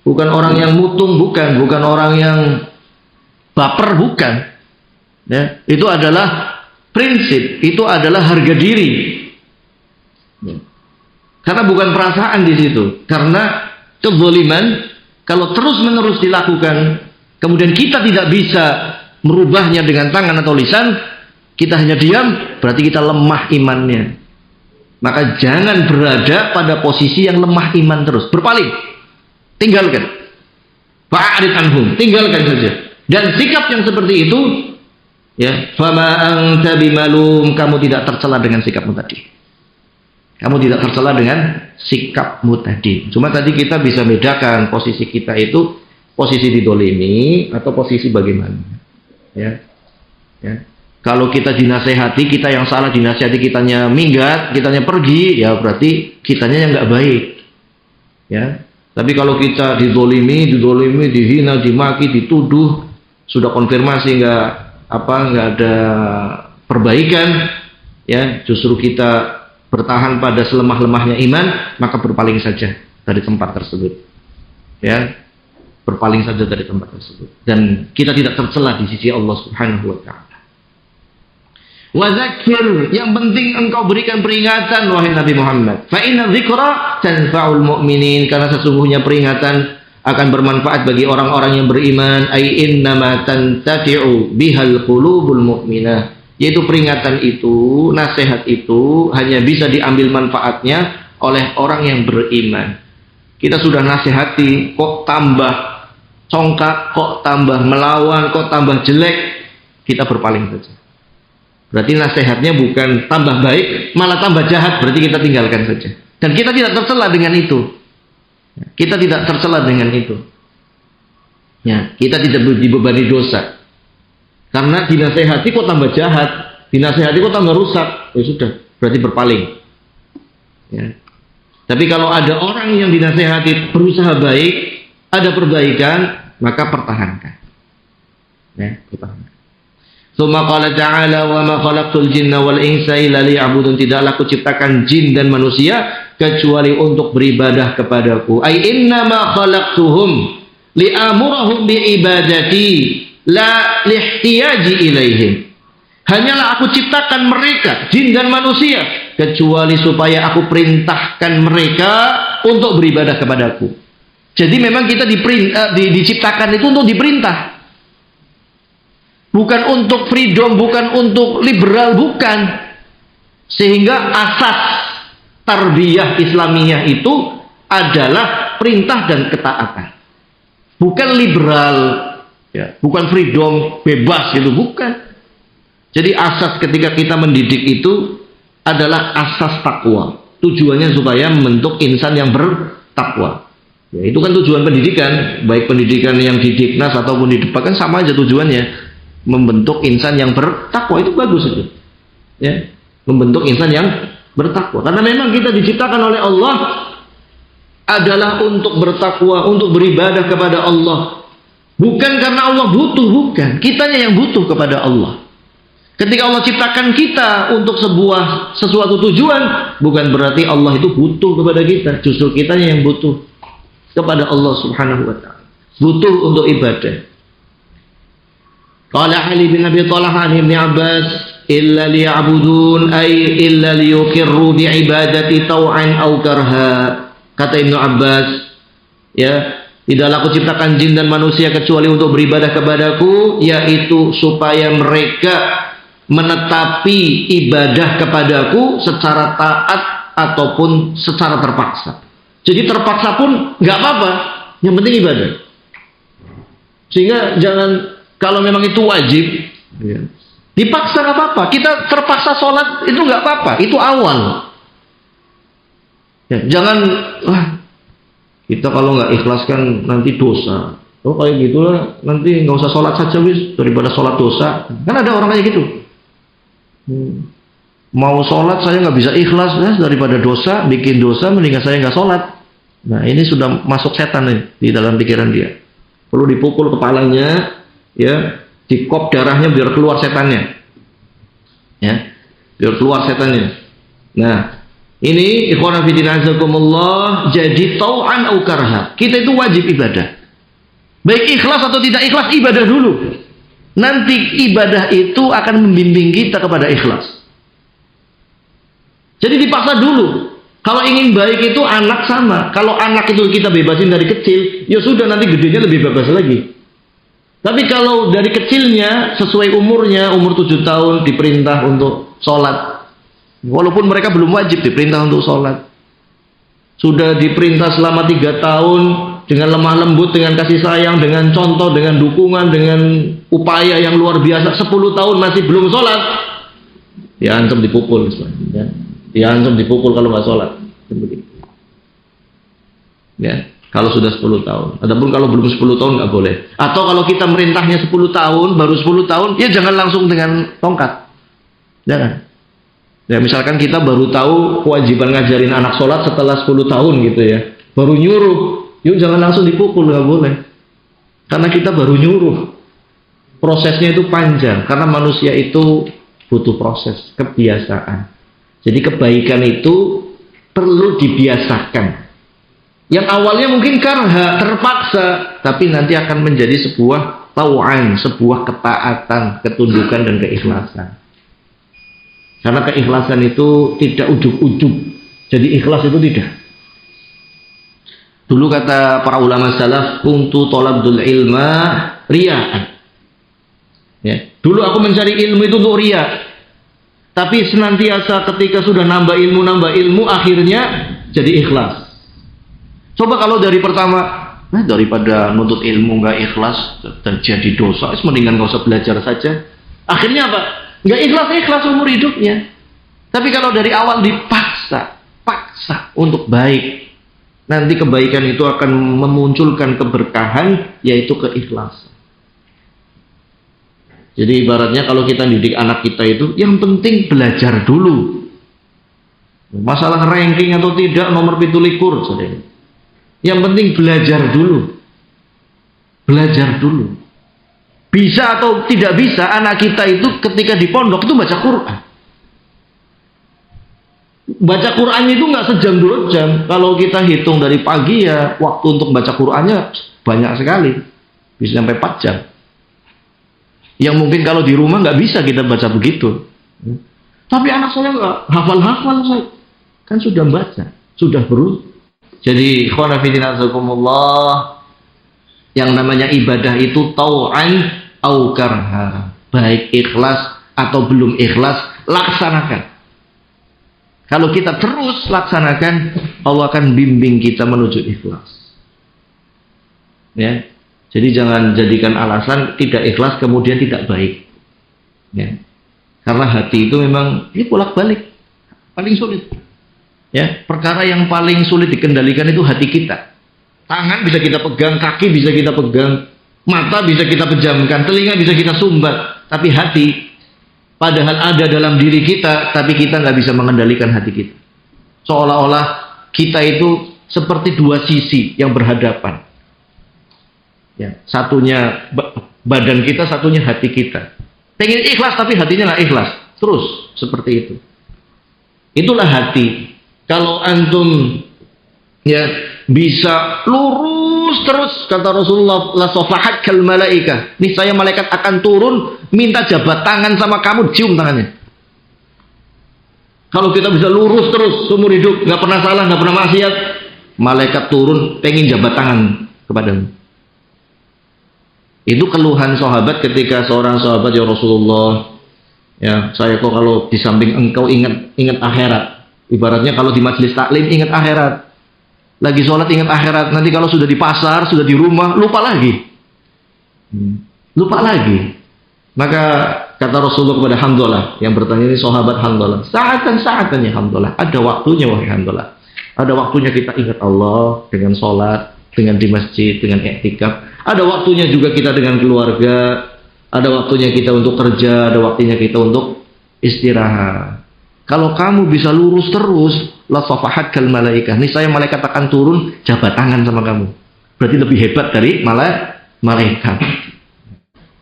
bukan orang yang mutung, bukan orang yang baper, bukan. Ya, itu adalah prinsip, itu adalah harga diri. Ya. Karena bukan perasaan di situ. Karena kezaliman kalau terus-menerus dilakukan, kemudian kita tidak bisa merubahnya dengan tangan atau lisan, kita hanya diam, berarti kita lemah imannya. Maka jangan berada pada posisi yang lemah iman terus. Berpaling. Tinggalkan. Fa'arid anhum. Tinggalkan saja. Dan sikap yang seperti itu, ya, fama anta bimalum, kamu tidak tercela dengan sikapmu tadi. Kamu tidak tercela dengan sikapmu tadi. Cuma tadi kita bisa bedakan posisi kita itu posisi didolimi atau posisi bagaimana. Ya. Kalau kita dinasehati, kita yang salah dinasehati, kitanya minggat, kitanya pergi, ya berarti kitanya yang nggak baik. Ya. Tapi kalau kita didolimi, dihina, dimaki, dituduh, sudah konfirmasi nggak ada perbaikan, ya justru kita bertahan pada selemah-lemahnya iman, maka berpaling saja dari tempat tersebut. Ya, berpaling saja dari tempat tersebut. Dan kita tidak tercela di sisi Allah Subhanahu wa Ta'ala. Wazakir, yang penting engkau berikan peringatan wahai Nabi Muhammad. Fa inna dzikra tanfa'ul mu'minin, karena sesungguhnya peringatan akan bermanfaat bagi orang-orang yang beriman. Ai innama tantafi'u bihal qulubul mu'minah, yaitu peringatan itu, nasihat itu hanya bisa diambil manfaatnya oleh orang yang beriman. Kita sudah nasihati kok tambah congkak, kok tambah melawan, kok tambah jelek, kita berpaling saja. Berarti nasihatnya bukan tambah baik, malah tambah jahat, berarti kita tinggalkan saja. Dan kita tidak tercela dengan itu. Kita tidak tercela dengan itu. Ya, kita tidak dibebani dosa. Karena dinasehati kok tambah jahat, dinasehati kok tambah rusak, ya sudah, berarti berpaling. Ya. Tapi kalau ada orang yang dinasehati berusaha baik, ada perbaikan, maka pertahankan. Ya, pertahankan. Tsumma qala ta'ala wa ma khalaqtul jinna wal insa illa liya'budun, tidaklah kuciptakan jin dan manusia kecuali untuk beribadah kepadaku. Ai inna ma khalaqtuhum li'amurahum bi'ibadati la lihtiyaji ilaihim. Hanyalah aku ciptakan mereka, jin dan manusia, kecuali supaya aku perintahkan mereka untuk beribadah kepadaku. Jadi memang kita diciptakan itu untuk diperintah. Bukan untuk freedom, bukan untuk liberal, bukan. Sehingga asas tarbiyah Islamiyah itu adalah perintah dan ketaatan. Bukan liberal, ya, bukan freedom, bebas gitu, bukan. Jadi asas ketika kita mendidik itu adalah asas takwa. Tujuannya supaya membentuk insan yang bertakwa. Ya, itu kan tujuan pendidikan, baik pendidikan yang di Diknas ataupun di Depak kan sama aja tujuannya. Membentuk insan yang bertakwa, itu bagus itu. Ya, membentuk insan yang bertakwa. Karena memang kita diciptakan oleh Allah adalah untuk bertakwa, untuk beribadah kepada Allah. Bukan karena Allah butuh, bukan. Kitanya yang butuh kepada Allah. Ketika Allah ciptakan kita untuk sesuatu tujuan, bukan berarti Allah itu butuh kepada kita. Justru kitanya yang butuh kepada Allah Subhanahu wa Ta'ala. Butuh untuk ibadah. Qala Ali bin Abi Thalib an Ibnu Abbas, illa liya'budun ay illa liyuqirru bi'ibadati taw'an aw karha. Kata Ibnu Abbas, ya, tidaklah aku ciptakan jin dan manusia kecuali untuk beribadah kepadaku, yaitu supaya mereka menetapi ibadah kepadaku secara taat ataupun secara terpaksa. Jadi terpaksa pun nggak apa-apa, yang penting ibadah. Sehingga jangan, kalau memang itu wajib, ya, dipaksa nggak apa-apa. Kita terpaksa sholat itu nggak apa-apa, itu awal. Ya, jangan, kita kalau nggak ikhlaskan nanti dosa. Oh kayak gitulah, nanti nggak usah sholat saja wis, daripada sholat dosa. Kan ada orang kayak gitu. Mau sholat saya nggak bisa ikhlas, ya, daripada dosa, bikin dosa, mendingan saya nggak sholat. Nah ini sudah masuk setan nih di dalam pikiran dia. Perlu dipukul kepalanya. Ya, dikop darahnya biar keluar setannya. Ya, biar keluar setannya. Nah, ini ikhwan fillah azakumullah, jadi tau'an au karha. Kita itu wajib ibadah. Baik ikhlas atau tidak ikhlas, ibadah dulu. Nanti ibadah itu akan membimbing kita kepada ikhlas. Jadi dipaksa dulu. Kalau ingin baik itu anak sama. Kalau anak itu kita bebasin dari kecil, ya sudah nanti gedenya lebih bebas lagi. Tapi kalau dari kecilnya, sesuai umurnya, umur 7 tahun diperintah untuk sholat. Walaupun mereka belum wajib diperintah untuk sholat. Sudah diperintah selama 3 tahun, dengan lemah lembut, dengan kasih sayang, dengan contoh, dengan dukungan, dengan upaya yang luar biasa. 10 tahun masih belum sholat, ya ancam dipukul. Ya ancam dipukul kalau nggak sholat. Ya. Kalau sudah 10 tahun. Adapun kalau belum 10 tahun nggak boleh. Atau kalau kita merintahnya 10 tahun, baru 10 tahun, ya jangan langsung dengan tongkat. Jangan. Ya misalkan kita baru tahu kewajiban ngajarin anak sholat setelah 10 tahun gitu ya. Baru nyuruh, yuk jangan langsung dipukul, nggak boleh. Karena kita baru nyuruh. Prosesnya itu panjang, karena manusia itu butuh proses, kebiasaan. Jadi kebaikan itu perlu dibiasakan. Yang awalnya mungkin karha, terpaksa, tapi nanti akan menjadi sebuah tau'an, sebuah ketaatan, ketundukan dan keikhlasan. Karena keikhlasan itu tidak ujug-ujug. Jadi ikhlas itu tidak. Dulu kata para ulama salaf, kuntu thalabul ilma riya'an. Ya, dulu aku mencari ilmu itu untuk riya. Tapi senantiasa ketika sudah nambah ilmu, akhirnya jadi ikhlas. Coba kalau dari pertama, daripada nuntut ilmu nggak ikhlas terjadi dosa, mendingan nggak usah belajar saja. Akhirnya apa? Nggak ikhlas umur hidupnya. Tapi kalau dari awal paksa untuk baik, nanti kebaikan itu akan memunculkan keberkahan, yaitu keikhlasan. Jadi ibaratnya kalau kita didik anak kita itu, yang penting belajar dulu. Masalah ranking atau tidak, nomor 17, saudara. Yang penting belajar dulu. Belajar dulu. Bisa atau tidak bisa, anak kita itu ketika di pondok itu baca Quran. Baca Qurannya itu nggak sejam 2 jam. Kalau kita hitung dari pagi ya, waktu untuk baca Qurannya banyak sekali. Bisa sampai 4 jam. Yang mungkin kalau di rumah nggak bisa kita baca begitu. Tapi anak saya nggak hafal-hafal, saya kan sudah baca, sudah berusaha. Jadi ikhwan fillah azakumullah, yang namanya ibadah itu tau'an au karha. Baik ikhlas atau belum ikhlas, laksanakan. Kalau kita terus laksanakan, Allah akan bimbing kita menuju ikhlas. Ya. Jadi jangan jadikan alasan tidak ikhlas kemudian tidak baik. Ya. Karena hati itu memang ini bolak-balik, paling sulit. Ya, perkara yang paling sulit dikendalikan itu hati kita. Tangan bisa kita pegang, kaki bisa kita pegang, mata bisa kita pejamkan, telinga bisa kita sumbat, tapi hati padahal ada dalam diri kita, tapi kita nggak bisa mengendalikan hati kita. Seolah-olah kita itu seperti 2 sisi yang berhadapan. Ya, satunya badan kita, satunya hati kita. Pengen ikhlas tapi hatinya nggak ikhlas, terus seperti itu. Itulah hati. Kalau antum ya bisa lurus terus, kata Rasulullah, la safahat kal malaika. Niscaya malaikat akan turun minta jabat tangan sama kamu, cium tangannya. Kalau kita bisa lurus terus seumur hidup, nggak pernah salah, nggak pernah maksiat, malaikat turun pengen jabat tangan kepadamu. Itu keluhan sahabat ketika seorang sahabat, ya Rasulullah, ya saya kok kalau di samping engkau ingat akhirat. Ibaratnya kalau di majelis taklim ingat akhirat, lagi sholat ingat akhirat, nanti kalau sudah di pasar, sudah di rumah, lupa lagi. Lupa lagi. Maka kata Rasulullah kepada Hamdalah, yang bertanya ini sahabat Hamdalah, saatan ya Hamdalah, ada waktunya wahai Hamdalah. Ada waktunya kita ingat Allah dengan sholat, dengan di masjid, dengan i'tikaf. Ada waktunya juga kita dengan keluarga, ada waktunya kita untuk kerja, ada waktunya kita untuk istirahat. Kalau kamu bisa lurus terus, la safahat kal malaikah, niscaya malaikat akan turun jabat tangan sama kamu. Berarti lebih hebat dari malaikat.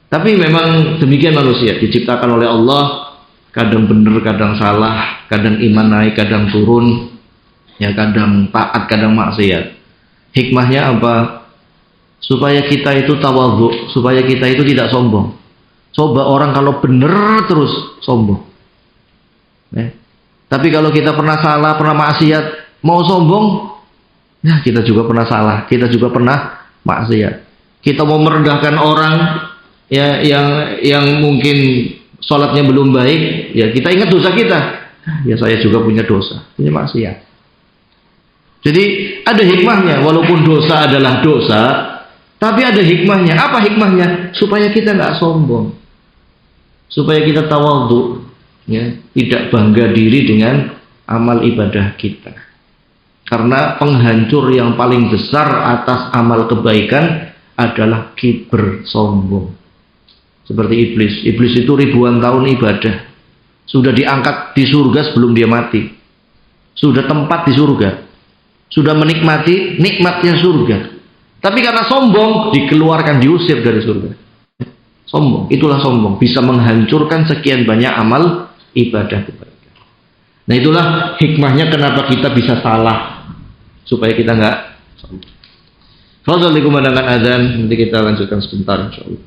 Tapi memang demikian manusia, diciptakan oleh Allah, kadang benar, kadang salah, kadang iman naik, kadang turun, ya kadang taat, kadang maksiat. Hikmahnya apa? Supaya kita itu tawadhu, supaya kita itu tidak sombong. Coba orang kalau benar terus sombong. Tapi kalau kita pernah salah, pernah maksiat, mau sombong, ya kita juga pernah salah, kita juga pernah maksiat. Kita mau merendahkan orang ya yang mungkin sholatnya belum baik, ya kita ingat dosa kita. Ya saya juga punya dosa, punya maksiat. Jadi ada hikmahnya, walaupun dosa adalah dosa, tapi ada hikmahnya. Apa hikmahnya? Supaya kita nggak sombong, supaya kita tawadhu. Ya, tidak bangga diri dengan amal ibadah kita. Karena penghancur yang paling besar atas amal kebaikan adalah kibr, sombong. Seperti iblis. Iblis itu ribuan tahun ibadah. Sudah diangkat di surga sebelum dia mati. Sudah tempat di surga. Sudah menikmati nikmatnya surga. Tapi karena sombong, dikeluarkan, diusir dari surga. Sombong, itulah sombong. Bisa menghancurkan sekian banyak amal ibadah kebaikan. Nah itulah hikmahnya kenapa kita bisa salah. Supaya kita nggak sombong. Fadhal dikumandangkan azan. Nanti kita lanjutkan sebentar insyaallah.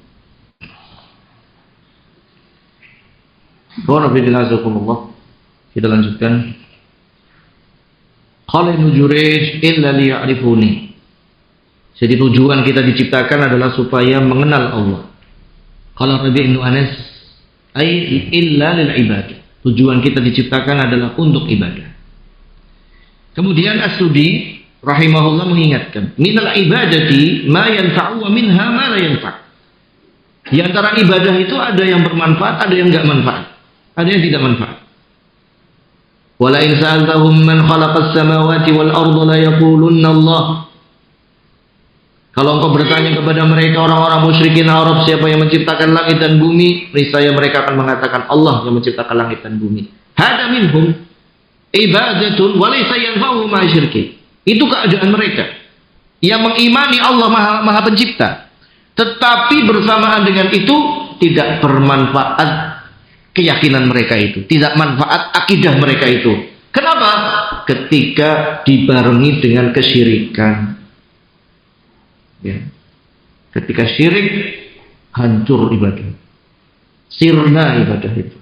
Kita lanjutkan. Qala Ibnu Jurayj illa liya'rifuni. Jadi tujuan kita diciptakan adalah supaya mengenal Allah. Qala Rabi' Ibnu Anas ay illa lil ibadah. Tujuan kita diciptakan adalah untuk ibadah. Kemudian As-Sudi rahimahullah mengingatkan, minal ibadati ma yanfa'u wa minha ma la yanfa'. Di antara ibadah itu ada yang bermanfaat, ada yang enggak manfaat. Ada yang tidak manfaat. Wala in sa'altahum man khalaqas samawati wal arda la yaqulunna Allah. Kalau engkau bertanya kepada mereka orang-orang musyrikin Arab siapa yang menciptakan langit dan bumi, niscaya mereka akan mengatakan Allah yang menciptakan langit dan bumi. Hada minhum ibadatun wa laysa yanfa'uhum ma syirki. Itu keadaan mereka yang mengimani Allah Maha Pencipta, tetapi bersamaan dengan itu tidak bermanfaat keyakinan mereka itu, tidak manfaat akidah mereka itu. Kenapa? Ketika dibarengi dengan kesyirikan. Ya. Ketika syirik, hancur ibadah. Sirna ibadah itu.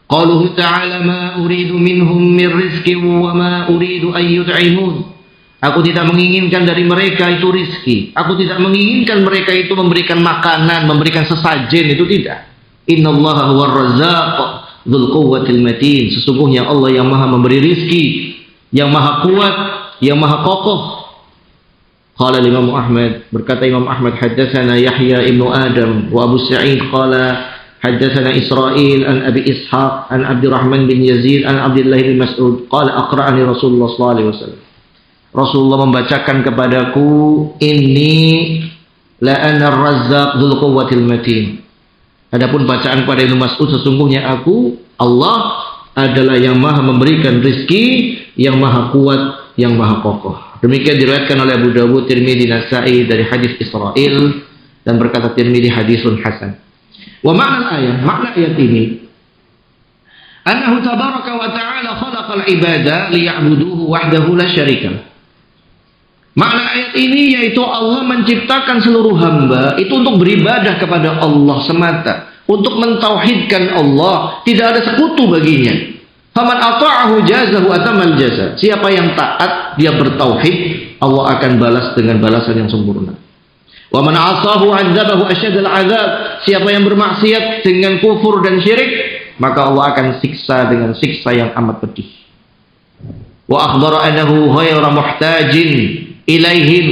Qauluhu ta'ala ma uridu minhum min rizqin wa ma uridu an yut'imun. Aku tidak menginginkan dari mereka itu rizki. Aku tidak menginginkan mereka itu memberikan makanan, memberikan sesajen, itu tidak. Innallaha huwar razzaq dzul quwwatil matin. Sesungguhnya Allah yang Maha memberi rizki, yang Maha kuat, yang Maha kokoh. Qala Imam Ahmad, berkata Imam Ahmad, haddatsana Yahya ibnu Adam wa Abu Sa'id qala haddatsana Israil an Abi Ishaq an Abdurrahman bin Yazid an Abdullah bin Mas'ud qala aqra'ani Rasulullah sallallahu alaihi wasallam. Rasulullah membacakan kepadaku, inni la ana ar-razzaq dzul quwwatil matin. Adapun bacaan pada Ibnu Mas'ud, sesungguhnya aku, Allah adalah yang Maha memberikan rezeki, yang Maha kuat, yang Maha kokoh. Demikian diriwayatkan oleh Abu Dawud, Tirmidzi, Nasa'i dari hadis Israil, dan berkata Tirmidzi hadisun hasan. Wa makna ayat ini annahu tabaraka wa ta'ala khalaqal ibada liya'buduhu wahdahu la syarika. Makna ayat ini yaitu Allah menciptakan seluruh hamba itu untuk beribadah kepada Allah semata, untuk mentauhidkan Allah, tidak ada sekutu baginya. Faman ata'ahu jazahu atamal jaza. Siapa yang taat, dia bertauhid, Allah akan balas dengan balasan yang sempurna. Wa man 'asahu 'adzabahu asyadal 'adzab. Siapa yang bermaksiat dengan kufur dan syirik, maka Allah akan siksa dengan siksa yang amat pedih. Wa akhbara annahu ghayra muhtajin ilaihim,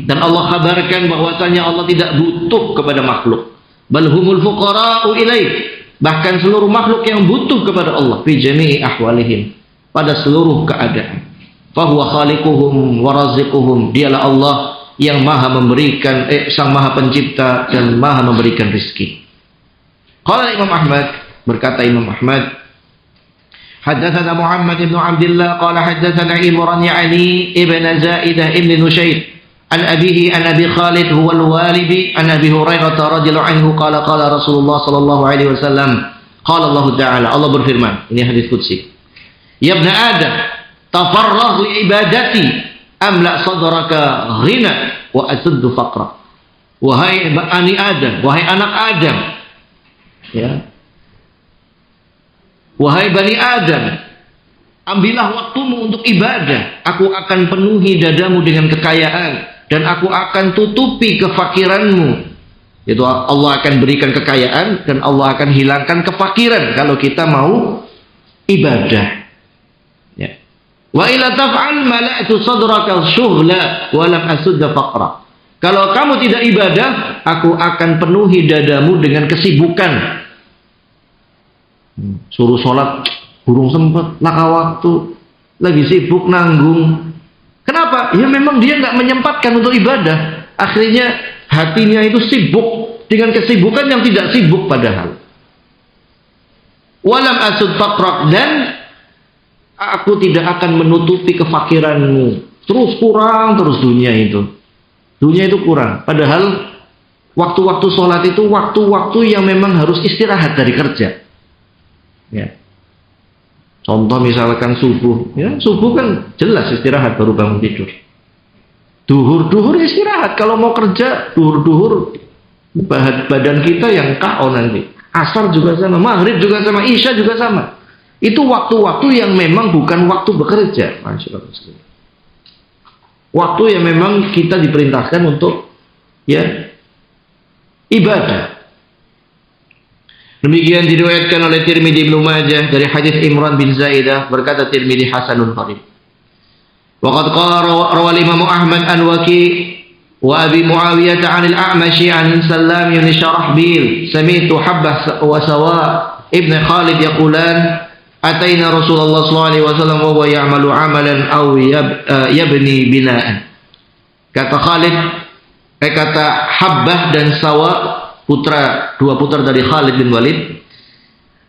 dan Allah kabarkan bahwasanya Allah tidak butuh kepada makhluk. Bal humul fuqara'u ilaih, bahkan seluruh makhluk yang butuh kepada Allah fi jami'i ahwalihim, pada seluruh keadaan. Fa huwa khaliquhum wa raziquhum, dialah Allah yang Maha memberikan, Sang Maha Pencipta dan Maha memberikan rezeki. Qala Imam Ahmad, berkata Imam Ahmad, haddatsana Muhammad ibn Abdullah qala haddatsana Imran ya'ni ibn Zaidah ibn Nushayt an abihi an Abi Khalid huwa al-Walidi an Abi Hurairah radhiyallahu anhu qala qala Rasulullah sallallahu alaihi wasallam qala Allah ta'ala, Allah berfirman, ini hadis qudsi, ya ibn Adam tafarragh li ibadati amla sadraka ghina wa asuddu faqra. Wahai bani Adam, wahai anak Adam, ya, wahai Bani Adam, ambillah waktumu untuk ibadah. Aku akan penuhi dadamu dengan kekayaan, dan aku akan tutupi kefakiranmu. Itu Allah akan berikan kekayaan, dan Allah akan hilangkan kefakiran kalau kita mau ibadah. Ya. Wa ila taf'al mala'tu sadraka syughla wa lam asudda faqra. Kalau kamu tidak ibadah, aku akan penuhi dadamu dengan kesibukan. Suruh sholat burung sempet, laka waktu, lagi sibuk nanggung. Kenapa? Ya memang dia nggak menyempatkan untuk ibadah. Akhirnya hatinya itu sibuk dengan kesibukan yang tidak sibuk padahal. Walam asud faqrak, dan aku tidak akan menutupi kefakiranmu. Terus kurang terus dunia itu. Dunia itu kurang. Padahal waktu-waktu sholat itu waktu-waktu yang memang harus istirahat dari kerja. Ya. Contoh misalkan subuh, ya subuh kan jelas istirahat baru bangun tidur. Duhur istirahat, kalau mau kerja duhur badan kita yang KO nanti. Asar juga sama, maghrib juga sama, isya juga sama. Itu waktu-waktu yang memang bukan waktu bekerja, Masya Allah. Waktu yang memang kita diperintahkan untuk ya ibadah. Demikian diriwayatkan oleh Tirmidzi Ibnu Majah dari hadis Imran bin Zaidah, berkata Tirmidzi hasanun qarib. Wa qad qala rawal Imam Ahmad an Waqi wa Abi Muawiyah 'an al-A'mash 'an Sallam bin Sharahbil sami'tu Habbah wa Sawa ibn Khalid yaqulan ataina Rasulullah sallallahu alaihi wasallam wa huwa ya'malu 'amalan aw yabni bina'an. Kata Khalid, kata Habbah dan Sawa, dua putra dari Khalid bin Walid.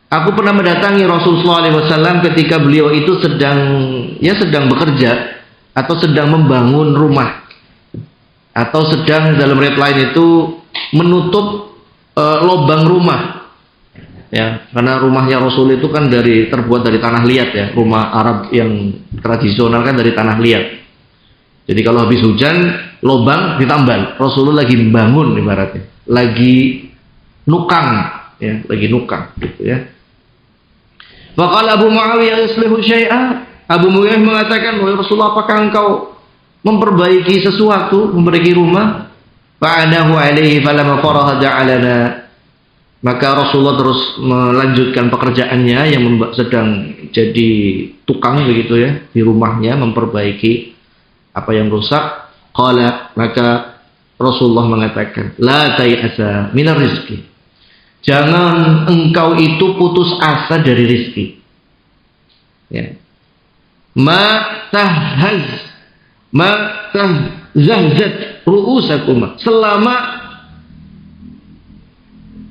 Aku pernah mendatangi Rasulullah SAW ketika beliau itu sedang bekerja atau sedang membangun rumah, atau sedang dalam riwayat lain itu menutup lubang rumah. Ya, karena rumahnya Rasul itu kan terbuat dari tanah liat ya, rumah Arab yang tradisional kan dari tanah liat. Jadi kalau habis hujan, lubang ditambal. Rasulullah lagi membangun ibaratnya, lagi nukang, ya, lagi nukang, gitu ya. Faqala Abu Muawiyah yuslihu syai'a. Abu Muawiyah mengatakan, wahai Rasulullah, apakah engkau memperbaiki sesuatu, memperbaiki rumah? Fa'anahu alaihi falamma faraha ja'alana. Maka Rasulullah terus melanjutkan pekerjaannya yang sedang jadi tukang begitu ya, di rumahnya memperbaiki apa yang rusak. Qala, maka Rasulullah mengatakan, la tay'asa minar rizki. Jangan engkau itu putus asa dari rizki. Ya. Ma tahzahzat ru'usakum. Selama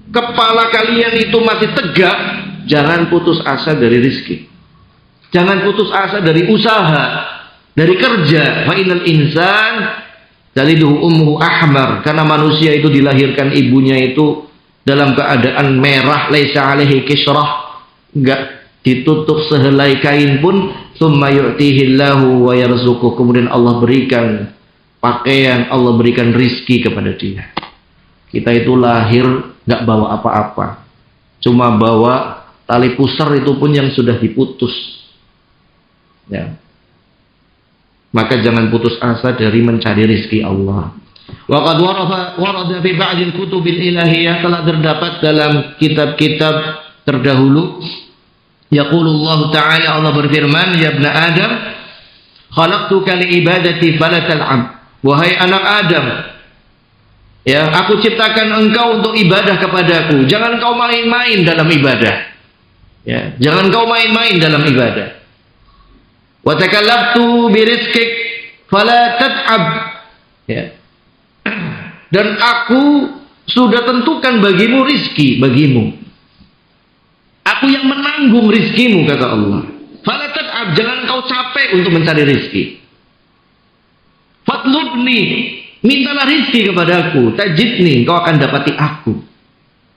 kepala kalian itu masih tegak, jangan putus asa dari rizki. Jangan putus asa dari usaha, dari kerja. Fa innal insan taliduhu ummuhu ahmar, karena manusia itu dilahirkan ibunya itu dalam keadaan merah, laisa alaihi kisrah, enggak ditutup sehelai kain pun. Tsumma yu'tihillahu wa yarzuquhu, kemudian Allah berikan pakaian, Allah berikan rizki kepada dia. Kita itu lahir enggak bawa apa-apa, cuma bawa tali pusar, itu pun yang sudah diputus. Ya. Maka jangan putus asa dari mencari rizki Allah. Wa qad warada fi ba'dil kutubil ilahiyah, telah terdapat dalam kitab-kitab terdahulu, yaqulullah ta'ala, Allah berfirman, ya ibna Adam, khalaqtuka li ibadati fala tal'ab. Wahai anak Adam, ya, aku ciptakan engkau untuk ibadah kepadaku, jangan kau main-main dalam ibadah. Ya, jangan kau main-main dalam ibadah. Wa takallabtu bi rizqik fala tat'ab. Ya. Dan aku sudah tentukan bagimu rizki, bagimu. Aku yang menanggung rizkimu, kata Allah. Fala tat'ab, jangan kau capek untuk mencari rizki. Fatlubni, mintalah rizki kepadaku. Tajidni, kau akan dapati aku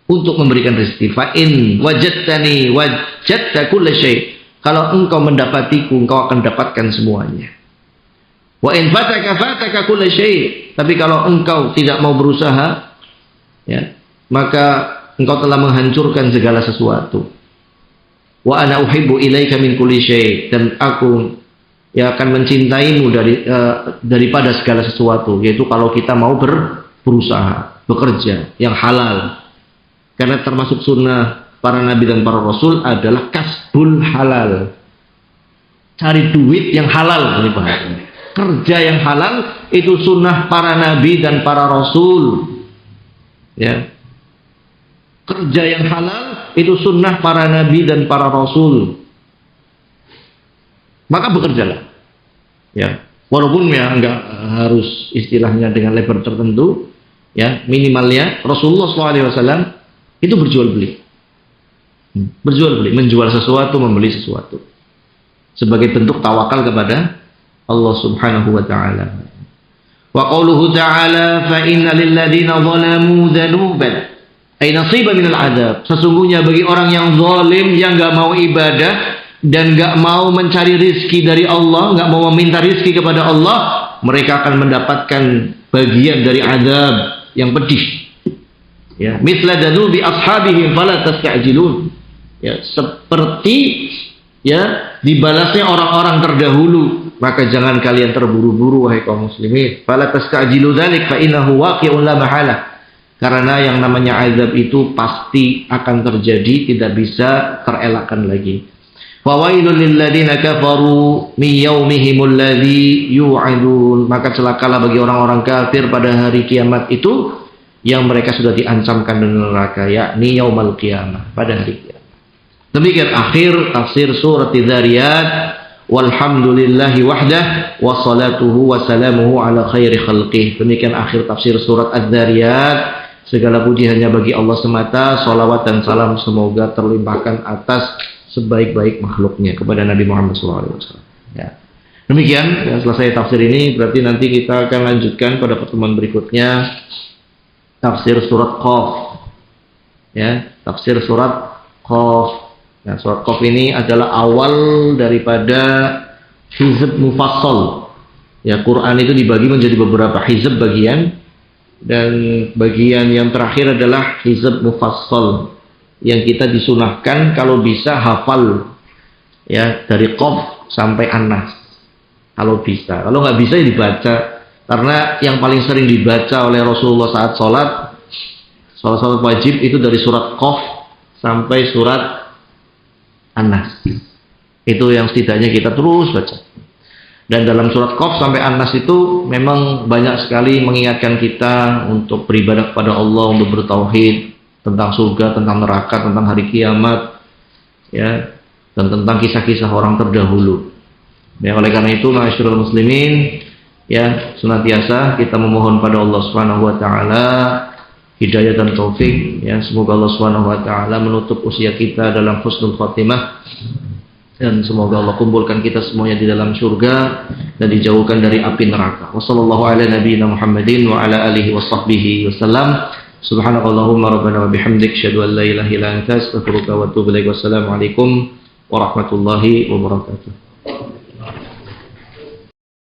untuk memberikan rizki. Fa'in wajadtani wajadta kulla syai'. Kalau engkau mendapatiku, engkau akan dapatkan semuanya. Wa in fataka kulla syai'. Tapi kalau engkau tidak mau berusaha, ya, maka engkau telah menghancurkan segala sesuatu. Wa ana uhibbu ilaika min kulli syai', dan aku ya akan mencintaimu daripada segala sesuatu, yaitu kalau kita mau berusaha, bekerja yang halal. Karena termasuk sunnah para nabi dan para rasul adalah kasbul halal. Cari duit yang halal, ini bahasanya. Kerja yang halal itu sunnah para nabi dan para rasul. Ya. Kerja yang halal itu sunnah para nabi dan para rasul. maka bekerjalah. Ya, walaupun ya enggak harus istilahnya dengan lebar tertentu, ya minimalnya Rasulullah SAW itu berjual beli, menjual sesuatu, membeli sesuatu sebagai bentuk tawakal kepada Allah Subhanahu wa taala. Wa qauluhu ta'ala fa inna lil ladzina zalamu dzanuban ay nasiban minal adzab. Sesungguhnya bagi orang yang zalim yang enggak mau ibadah dan enggak mau mencari rizki dari Allah, enggak mau meminta rizki kepada Allah, mereka akan mendapatkan bagian dari azab yang pedih. Ya, mithla dzanubi ashabihim fala tasta'jilun. Ya, seperti ya dibalasnya orang-orang terdahulu, maka jangan kalian terburu-buru wahai kaum muslimin. Fala tasta'jilu dzalik fa innahu waqi'un la mahala. Karena yang namanya azab itu pasti akan terjadi, tidak bisa terelakkan lagi. Fawailul lil ladzina kafaru min yaumihimul ladzi yu'adun. Maka celakalah bagi orang-orang kafir pada hari kiamat itu yang mereka sudah diancamkan dengan neraka, yakni yaumul qiyamah, pada hari kiamat. Demikian akhir tafsir surat Dzariyat. Walhamdulillahi wahdah wassalatuhu wassalamuhu ala khairi khalqih. Demikian akhir tafsir surat Adz-Dzariyat. Segala puji hanya bagi Allah semata. Salawat dan salam semoga terlimpahkan atas sebaik-baik makhluknya kepada Nabi Muhammad SAW. Ya. Demikian ya, selesai tafsir ini, berarti nanti kita akan lanjutkan pada pertemuan berikutnya tafsir surat Qaf. Ya, tafsir surat Qaf. Nah, surat Qaf ini adalah awal daripada hizb mufassal. Ya, Quran itu dibagi menjadi beberapa hizb bagian, dan bagian yang terakhir adalah hizb mufassal yang kita disunahkan kalau bisa hafal ya dari Qaf sampai An-Nas kalau bisa. Kalau nggak bisa ya dibaca, karena yang paling sering dibaca oleh Rasulullah saat sholat wajib itu dari surat Qaf sampai surat An-Nas. Itu yang setidaknya kita terus baca. Dan dalam surat Qaf sampai An-Nas itu memang banyak sekali mengingatkan kita untuk beribadah kepada Allah, untuk bertauhid tentang surga, tentang neraka, tentang hari kiamat, ya, dan tentang kisah-kisah orang terdahulu. Ya, oleh karena itu, ma'asyiral muslimin, ya, senantiasa kita memohon pada Allah Subhanahu wa taala hidayah dan taufik, ya, semoga Allah Subhanahu wa taala menutup usia kita dalam husnul khatimah, dan semoga Allah kumpulkan kita semuanya di dalam surga dan dijauhkan dari api neraka. Wassallallahu ala nabiyyina Muhammadin wa ala alihi washabbihi wasallam. Subhanakallahumma rabbana wa bihamdik asyhadu an la ilaha illa anta astaghfiruka wa atubu ilaik. Wassalamu alaikum warahmatullahi wabarakatuh.